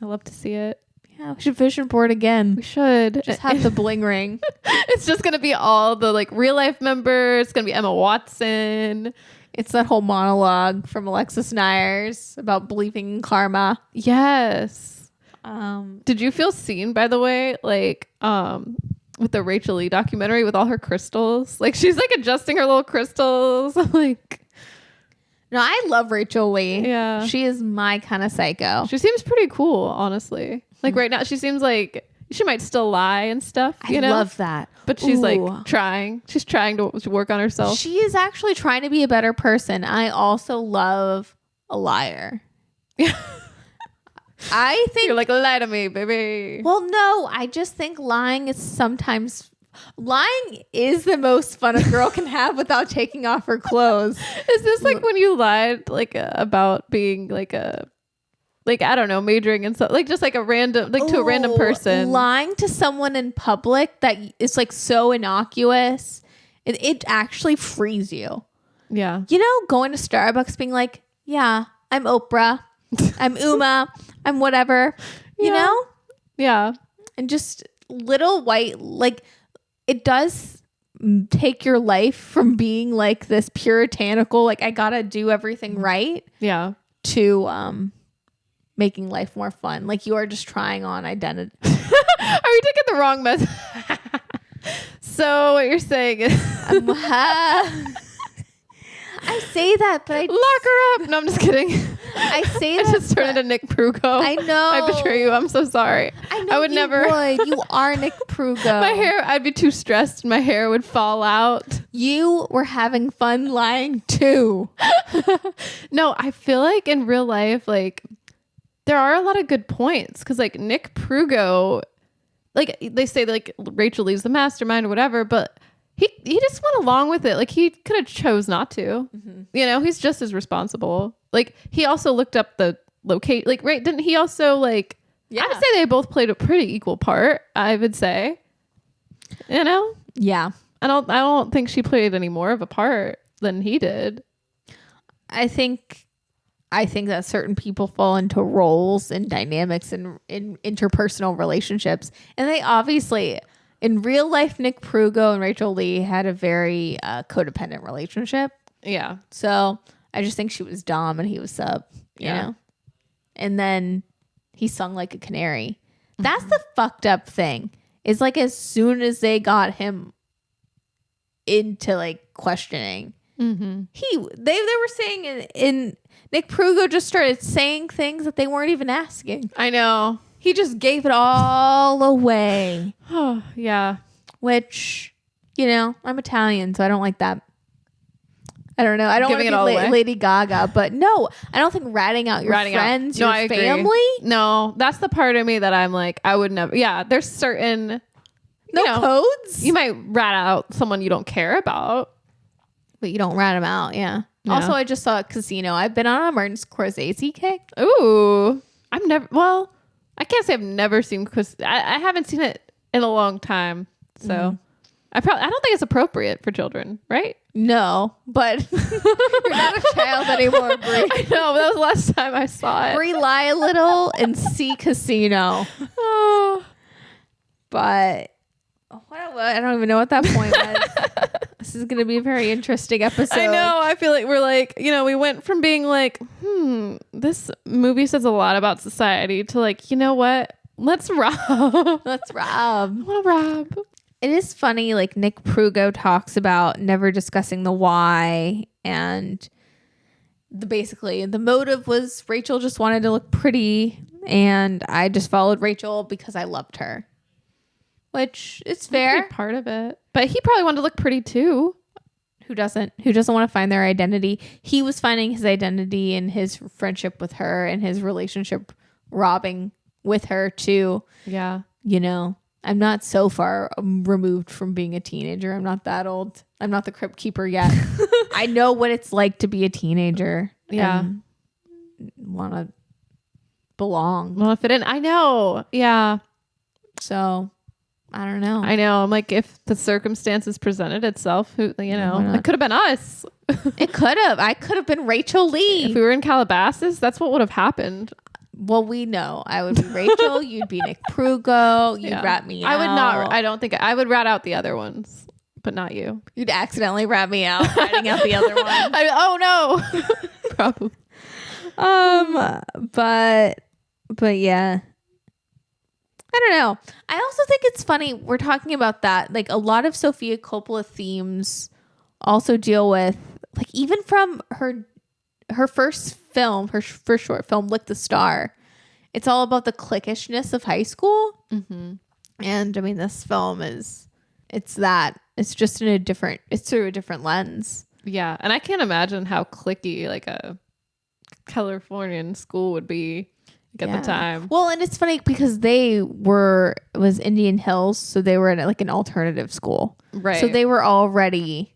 I love to see it. Yeah, we should vision board again. We should. Just have the Bling Ring. It's just going to be all the like real life members. It's going to be Emma Watson. It's that whole monologue from Alexis Nyers about believing in karma. Yes. Did you feel seen, by the way, like with the Rachel Lee documentary with all her crystals? Like she's like adjusting her little crystals. I'm like, no, I love Rachel Lee. Yeah. She is my kind of psycho. She seems pretty cool, honestly. Like right now, she seems like she might still lie and stuff. You know? Love that. But she's like trying. She's trying to work on herself. She is actually trying to be a better person. I also love a liar. I think you're like, lie to me, baby. Well, no, I just think lying is the most fun a girl can have without taking off her clothes. Is this like when you lied like about being like I don't know, majoring in stuff, like just like a random, like to a random person? Lying to someone in public that is like so innocuous, it actually frees you. Yeah. You know, going to Starbucks being like, yeah, I'm Oprah. I'm Uma. I'm whatever. You know? Yeah. And just little white, like it does take your life from being like this puritanical, like I gotta do everything right. Yeah. To making life more fun. Like you are just trying on identity. Are we taking the wrong message? So what you're saying is I say that, but I lock her up. No, I'm just kidding. I say that. I just turned into Nick Prugo. I know. I betray you. I'm so sorry. I know. I would never. You are Nick Prugo. My hair, I'd be too stressed. My hair would fall out. You were having fun lying too. No, I feel like in real life, like there are a lot of good points because like Nick Prugo, like they say like Rachel Lee's the mastermind or whatever, but he just went along with it. Like he could have chose not to. Mm-hmm. You know, he's just as responsible. Like he also looked up the locate. Like right, didn't he also like? Yeah. I would say they both played a pretty equal part. I would say. You know. Yeah. I don't think she played any more of a part than he did. I think that certain people fall into roles and dynamics and in interpersonal relationships, and they obviously. In real life, Nick Prugo and Rachel Lee had a very codependent relationship. Yeah. So I just think she was dom and he was sub, you know? And then he sung like a canary. Mm-hmm. That's the fucked up thing. Is like as soon as they got him into like questioning, they were saying in Nick Prugo just started saying things that they weren't even asking. I know. He just gave it all away. Oh, yeah. Which, you know, I'm Italian, so I don't like that. I don't know. I don't want to be Lady Gaga, but no, I don't think ratting out your friends, your family. No, that's the part of me that I'm like, I would never. Yeah, there's certain codes. You might rat out someone you don't care about, but you don't rat them out. Yeah. Also, I just saw Casino. I've been on a Martin Scorsese kick. Ooh, I've never. Well. I can't say I've never seen because I haven't seen it in a long time. So I don't think it's appropriate for children, right? No, but you're not a child anymore, Brie. I know, that was the last time I saw it. Brie, lie a little and see Casino. Oh. But I don't even know what that point was. This is going to be a very interesting episode. I know. I feel like we're like, you know, we went from being like, this movie says a lot about society to like, you know what? Let's rob. Let's rob. I want to rob. it is funny. Like Nick Prugo talks about never discussing the why, and basically the motive was Rachel just wanted to look pretty, and I just followed Rachel because I loved her, which is fair. Part of it, but he probably wanted to look pretty too. Who doesn't want to find their identity? He was finding his identity in his friendship with her and his relationship robbing with her too. Yeah. You know, I'm not so far removed from being a teenager. I'm not that old. I'm not the crypt keeper yet. I know what it's like to be a teenager. Yeah. Want to belong. Well, fit in. I know. Yeah. So I don't know. I know. I'm like, if the circumstances presented itself, who, you know, it could have been us. It could have. I could have been Rachel Lee. If we were in Calabasas, that's what would have happened. Well, we know. I would be Rachel. You'd be Nick Prugo. You'd rat me out. I would not. I don't think I would rat out the other ones, but not you. You'd accidentally rat me out, ratting out the other one. Oh no. Probably. But yeah. I don't know. I also think it's funny we're talking about that. Like a lot of Sofia Coppola themes also deal with, like, even from her first film, her first short film, Lick the Star. It's all about the cliquishness of high school. Mm-hmm. And I mean, this film it's just through a different lens. Yeah. And I can't imagine how cliquey like a Californian school would be. At the time. Well, and it's funny because it was Indian Hills, so they were at like an alternative school. Right. So they were already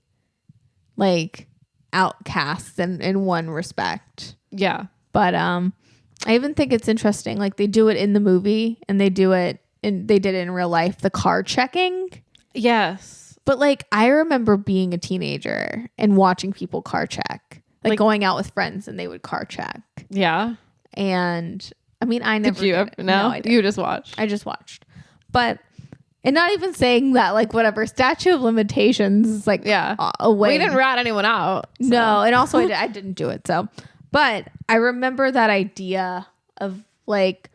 like outcasts in one respect. Yeah. But I even think it's interesting. Like they do it in the movie and they did it in real life, the car checking. Yes. But like I remember being a teenager and watching people car check. Like going out with friends and they would car check. Yeah. And I mean, I never. Did you ever? No, I you just watched. I just watched. But, and not even saying that, like, whatever, statute of limitations is like, away. We didn't rat anyone out. So. No. And also, I didn't do it. So, but I remember that idea of, like,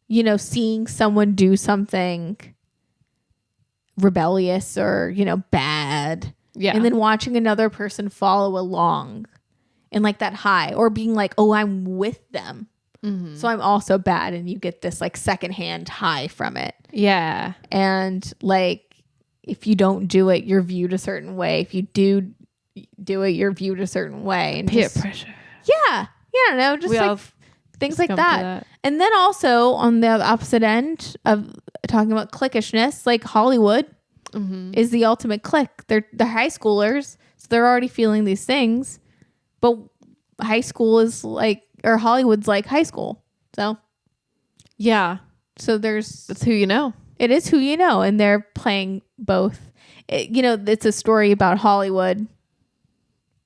you know, seeing someone do something rebellious or, you know, bad. Yeah. And then watching another person follow along and, like, that high, or being like, oh, I'm with them. Mm-hmm. So I'm also bad, and you get this like secondhand high from it. Yeah. And like if you don't do it, you're viewed a certain way. If you do it, you're viewed a certain way. And peer pressure. Yeah. Yeah, I don't know. Just like things like that. And then also on the opposite end of talking about cliquishness, like Hollywood is the ultimate clique. They're high schoolers, so they're already feeling these things. But high school is like, or Hollywood's like high school. So yeah. So that's who you know. It is who you know. And they're playing both. You know, it's a story about Hollywood,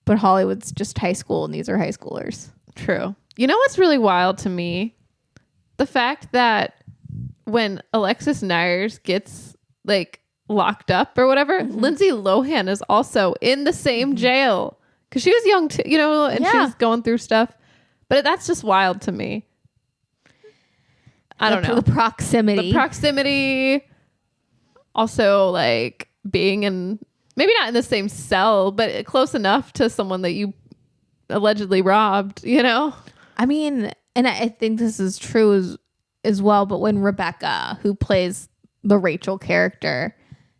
but Hollywood's just high school and these are high schoolers. True. You know what's really wild to me? The fact that when Alexis Nyers gets like locked up or whatever, Lindsay Lohan is also in the same jail. Because she was young too, you know, and she was going through stuff. But that's just wild to me. I don't know. The proximity. Also, like, being in, maybe not in the same cell, but close enough to someone that you allegedly robbed, you know? I mean, and I think this is true as well, but when Rebecca, who plays the Rachel character,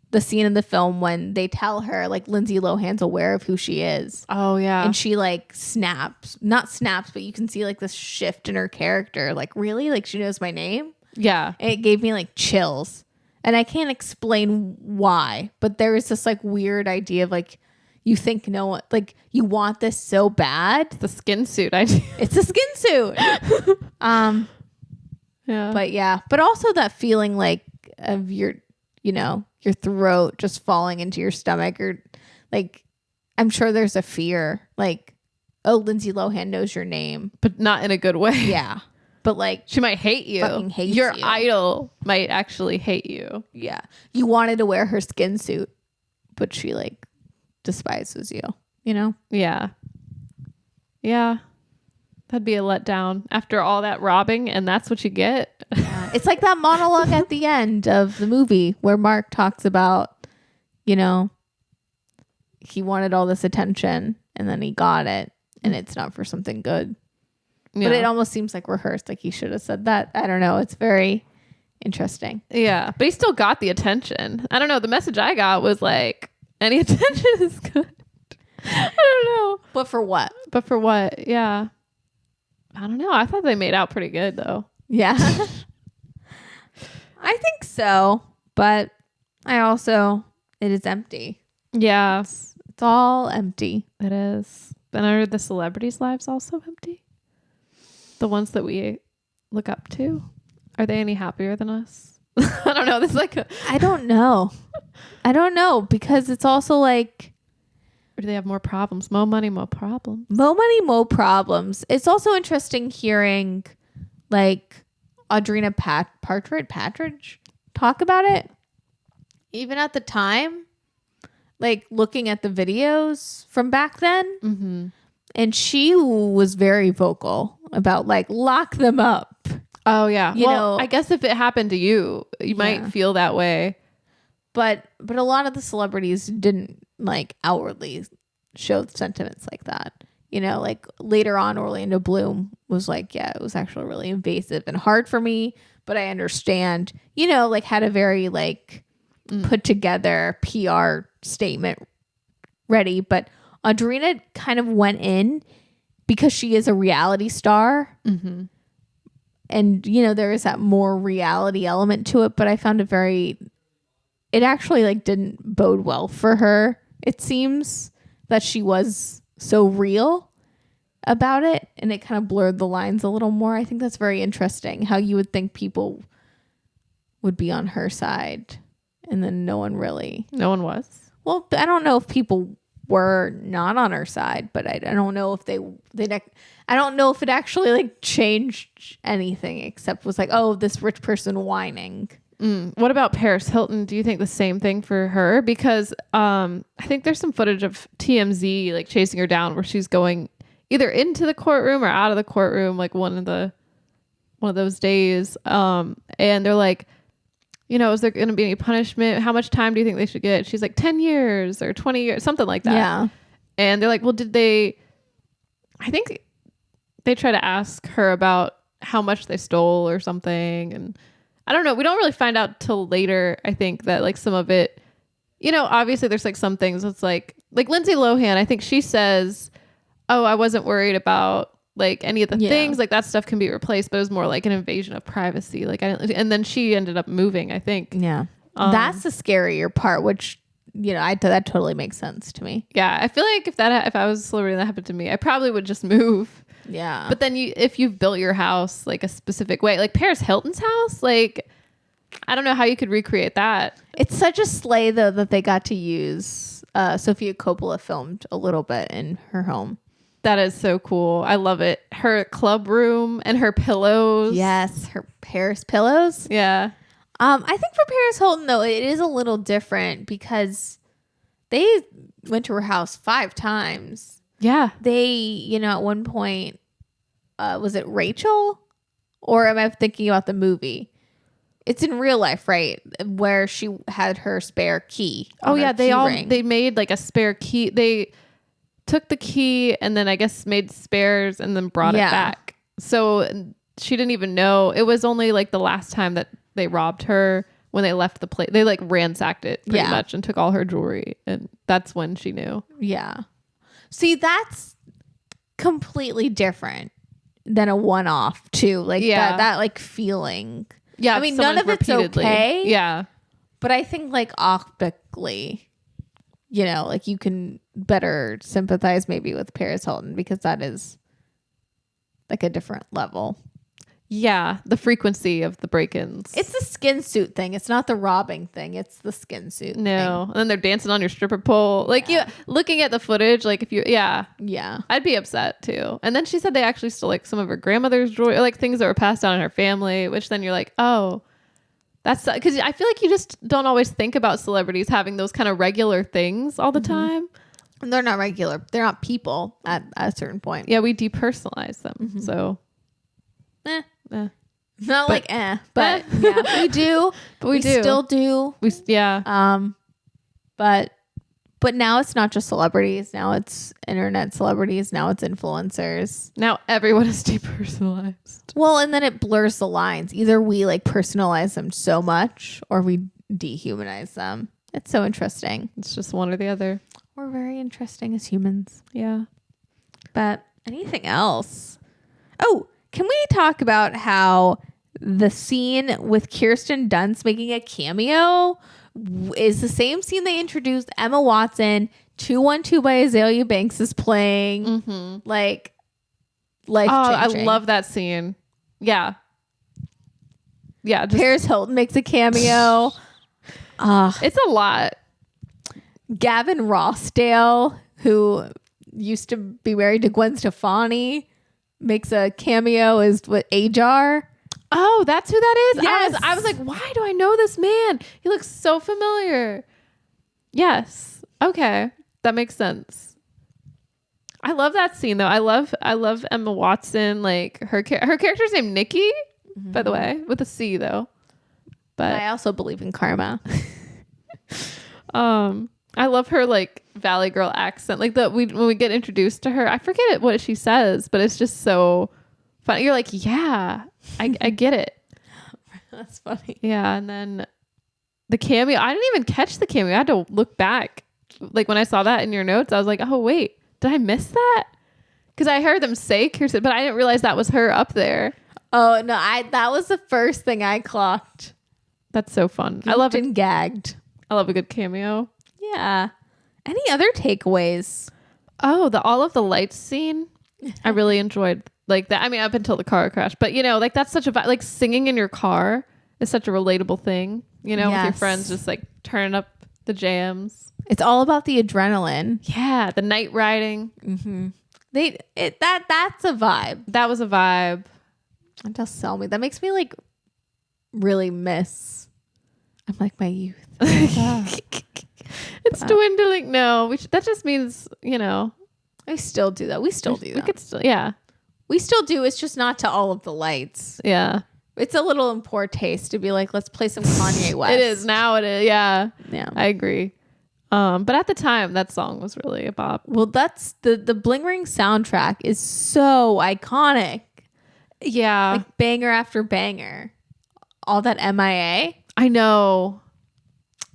the scene in the film when they tell her like Lindsay Lohan's aware of who she is. Oh yeah. And she like not snaps, but you can see like this shift in her character. Like, really? Like she knows my name? Yeah. And it gave me like chills. And I can't explain why, but there is this like weird idea of like, you think no one, like you want this so bad. The skin suit idea. It's a skin suit. Yeah. But also that feeling like of your, you know, your throat just falling into your stomach, or like, I'm sure there's a fear like, oh, Lindsay Lohan knows your name, but not in a good way. Yeah. But like, she might hate you. Fucking hates your you. idol might actually hate you. Yeah. You wanted to wear her skin suit, but she like despises you, you know? Yeah. Yeah. That'd be a letdown after all that robbing, and that's what you get. Yeah. It's like that monologue at the end of the movie where Mark talks about you know, he wanted all this attention and then he got it and it's not for something good. Yeah. But it almost seems like rehearsed, like he should have said that. I don't know. It's very interesting. Yeah, but he still got the attention. I don't know. The message I got was like, any attention is good. I don't know. But for what? But for what? Yeah. I don't know. I thought they made out pretty good though. Yeah. I think so. But I also, it is empty. Yeah. It's all empty. It is. Then are the celebrities' lives also empty? The ones that we look up to? Are they any happier than us? I don't know. This is like I don't know. I don't know because it's also like, or do they have more problems? More money, more problems. more money, more problems. It's also interesting hearing like Audrina Partridge talk about it. Even at the time, like looking at the videos from back then. Mm-hmm. And she was very vocal about like lock them up. Oh yeah. You well, know, I guess if it happened to you, you might feel that way. But a lot of the celebrities didn't like outwardly show sentiments like that. You know, like later on, Orlando Bloom was like, yeah, it was actually really invasive and hard for me, but I understand, you know, like had a very like put together PR statement ready. But Audrina kind of went in because she is a reality star. Mm-hmm. And, you know, there is that more reality element to it. But I found it actually like didn't bode well for her. It seems that she was so real about it. And it kind of blurred the lines a little more. I think that's very interesting how you would think people would be on her side. And then no one was. Well, I don't know if people were not on her side, but I don't know if I don't know if it actually like changed anything except was like, oh, this rich person whining. What about Paris Hilton? Do you think the same thing for her? Because I think there's some footage of TMZ like chasing her down where she's going either into the courtroom or out of the courtroom, like one of those days. And they're like, you know, is there going to be any punishment? How much time do you think they should get? She's like 10 years or 20 years, something like that. Yeah. And they're like, well, I think they try to ask her about how much they stole or something. And I don't know. We don't really find out till later. I think that like some of it, you know, obviously there's like some things that's like Lindsay Lohan, I think she says, oh, I wasn't worried about like any of the things, like that stuff can be replaced, but it was more like an invasion of privacy. Like and then she ended up moving, I think. Yeah. That's the scarier part, which, you know, that totally makes sense to me. Yeah. I feel like if I was a celebrity and that happened to me, I probably would just move. Yeah. But then if you've built your house like a specific way, like Paris Hilton's house, like I don't know how you could recreate that. It's such a sleigh though that they got to use. Sofia Coppola filmed a little bit in her home. That is so cool. I love it. Her club room and her pillows. Yes, her Paris pillows. Yeah. I think for Paris Hilton though, it is a little different because they went to her house 5 times. Yeah. They, you know, at one point, was it Rachel? Or am I thinking about the movie? It's in real life, right? Where she had her spare key. Oh yeah, they made like a spare key. They took the key and then I guess made spares and then brought it back. So she didn't even know. It was only like the last time that they robbed her when they left the place. They like ransacked it pretty much and took all her jewelry. And that's when she knew. Yeah. See, that's completely different than a one-off too. Like that like feeling. Yeah. I mean, none of it's okay. Yeah. But I think like optically, you know, like you can better sympathize maybe with Paris Hilton because that is like a different level. Yeah, the frequency of the break-ins. It's the skin suit thing. It's not the robbing thing. It's the skin suit thing. And then they're dancing on your stripper pole. Like you looking at the footage, like if you I'd be upset too. And then she said they actually stole like some of her grandmother's jewelry, like things that were passed down in her family, which then you're like, oh, that's because I feel like you just don't always think about celebrities having those kind of regular things all the time. And they're not regular. They're not people at a certain point. Yeah, we depersonalize them. So but yeah, we do. But we still do. But now it's not just celebrities. Now it's internet celebrities. Now it's influencers. Now everyone is depersonalized. Well, and then it blurs the lines. Either we like personalize them so much or we dehumanize them. It's so interesting. It's just one or the other. We're very interesting as humans. Yeah. But anything else? Oh, can we talk about how the scene with Kirsten Dunst making a cameo is the same scene they introduced Emma Watson? 212 by Azalea Banks is playing. Mm-hmm. Like, life-changing. I love that scene. Yeah. Yeah. Paris Hilton makes a cameo. It's a lot. Gavin Rossdale, who used to be married to Gwen Stefani, makes a cameo as what Ajar. Oh, that's who that is? Yes. I was like, why do I know this man? He looks so familiar. Yes. Okay. That makes sense. I love that scene though. I love Emma Watson. Like her character's named Nikki, by the way, with a C though. But I also believe in karma. I love her like Valley Girl accent. Like when we get introduced to her, I forget what she says, but it's just so fun. You're like, yeah, I get it. That's funny. Yeah, and then the cameo. I didn't even catch the cameo. I had to look back. Like when I saw that in your notes, I was like, oh wait, did I miss that? Because I heard them say Kirsten, but I didn't realize that was her up there. Oh no, that was the first thing I clocked. That's so fun. I loved and gagged. I love a good cameo. Yeah. Any other takeaways? Oh, the all of the lights scene. I really enjoyed like that. I mean, up until the car crash, but like that's such a like singing in your car is such a relatable thing. With your friends, just like turning up the jams. It's all about the adrenaline. Yeah, the night riding. Mm-hmm. That's a vibe. That was a vibe. That does sell me. That makes me like really miss. I'm like my youth. It's dwindling. No, that just means I still do that. We still do that. We could still, yeah. We still do. It's just not to all of the lights. Yeah. It's a little in poor taste to be like, let's play some Kanye West. It is now. It is. Yeah. Yeah. I agree. But at the time, that song was really a bop. Well, that's the Bling Ring soundtrack is so iconic. Yeah. Like banger after banger. All that MIA. I know.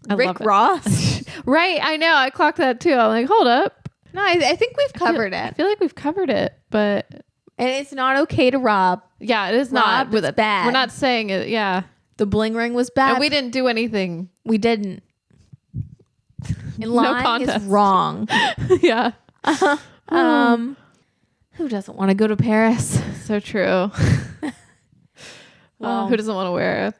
Rick Ross. Right. I know. I clocked that too. I'm like, hold up. No, I think we've covered it. I feel like we've covered it, but. And it's not okay to rob. Yeah, it is not. It's bad. We're not saying it. Yeah. The Bling Ring was bad. And we didn't do anything. We didn't. And lying is wrong. Yeah. Who doesn't want to go to Paris? So true. Well, who doesn't want to wear a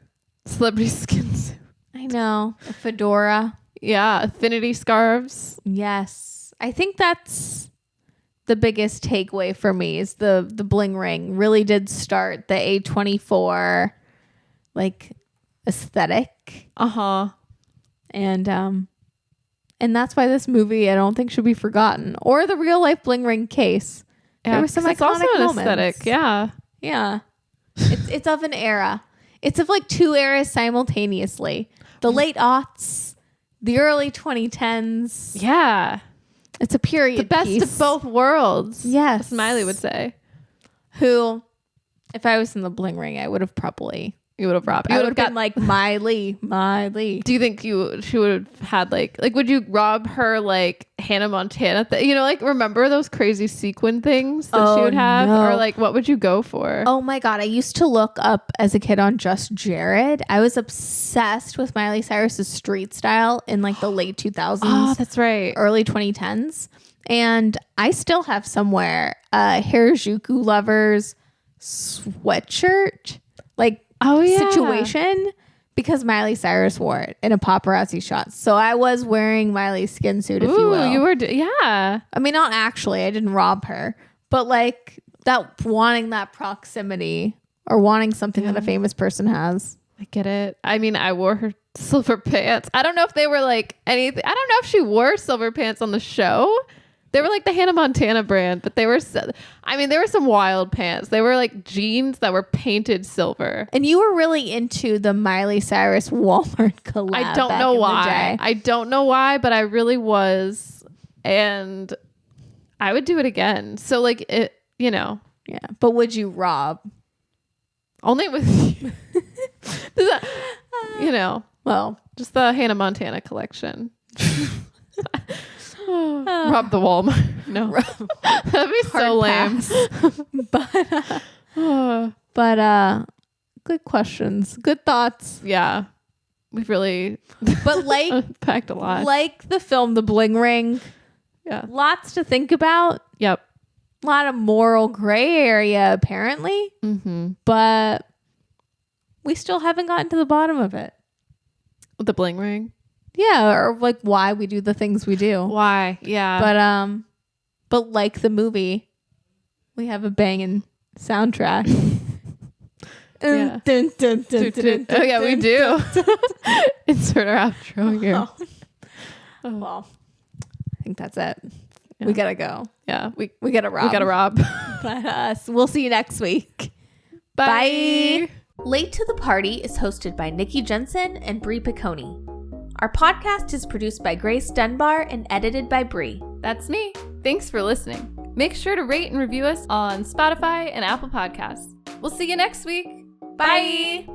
celebrity skin suit? I know. A fedora. Yeah. Affinity scarves. Yes. I think that's the biggest takeaway for me is the Bling Ring really did start the A24 like aesthetic. Uh-huh. And that's why this movie I don't think should be forgotten. Or the real life Bling Ring case. Yeah, there were some iconic also an moments. aesthetic. Yeah. Yeah. It's of an era. It's of like two eras simultaneously. The late aughts, the early 2010s. Yeah. It's a period The best piece. of both worlds. Yes. Smiley would say. Who, if I was in the Bling Ring, I would have probably... You would have robbed. I would have been like Miley. Do you think she would have had like would you rob her like Hannah Montana? Like remember those crazy sequin things that she would have, no. or like what would you go for? Oh my god! I used to look up as a kid on Just Jared. I was obsessed with Miley Cyrus's street style in like the late 2000s. Oh, that's right. Early 2010s, and I still have somewhere a Harajuku Lovers sweatshirt, like. Oh yeah. Situation because Miley Cyrus wore it in a paparazzi shot. So I was wearing Miley's skin suit, if you will. You were, yeah. I mean, not actually. I didn't rob her, but like that wanting that proximity or wanting something that a famous person has. I get it. I mean, I wore her silver pants. I don't know if they were like anything. I don't know if she wore silver pants on the show, They were like the Hannah Montana brand, but they were there were some wild pants. They were like jeans that were painted silver. And you were really into the Miley Cyrus Walmart collab. I don't know why. I don't know why, but I really was. And I would do it again. So like it, Yeah. But would you rob? Only with, well, just the Hannah Montana collection. Rob the Walmart. No. That'd be so lame. But good questions. Good thoughts. Yeah. We've really but unpacked a lot. Like the film The Bling Ring. Yeah. Lots to think about. Yep. A lot of moral gray area apparently. Mm-hmm. But we still haven't gotten to the bottom of it. The Bling Ring? Yeah, or like why we do the things we do. Why? Yeah. But like the movie, we have a banging soundtrack. Yeah. Oh yeah, we do. Insert our outro here. Well, I think that's it. Yeah. We gotta go. Yeah, we gotta rob. We gotta rob. But we'll see you next week. Bye. Late to the Party is hosted by Nikki Jensen and Brie Piccone. Our podcast is produced by Grace Dunbar and edited by Brie. That's me. Thanks for listening. Make sure to rate and review us on Spotify and Apple Podcasts. We'll see you next week. Bye.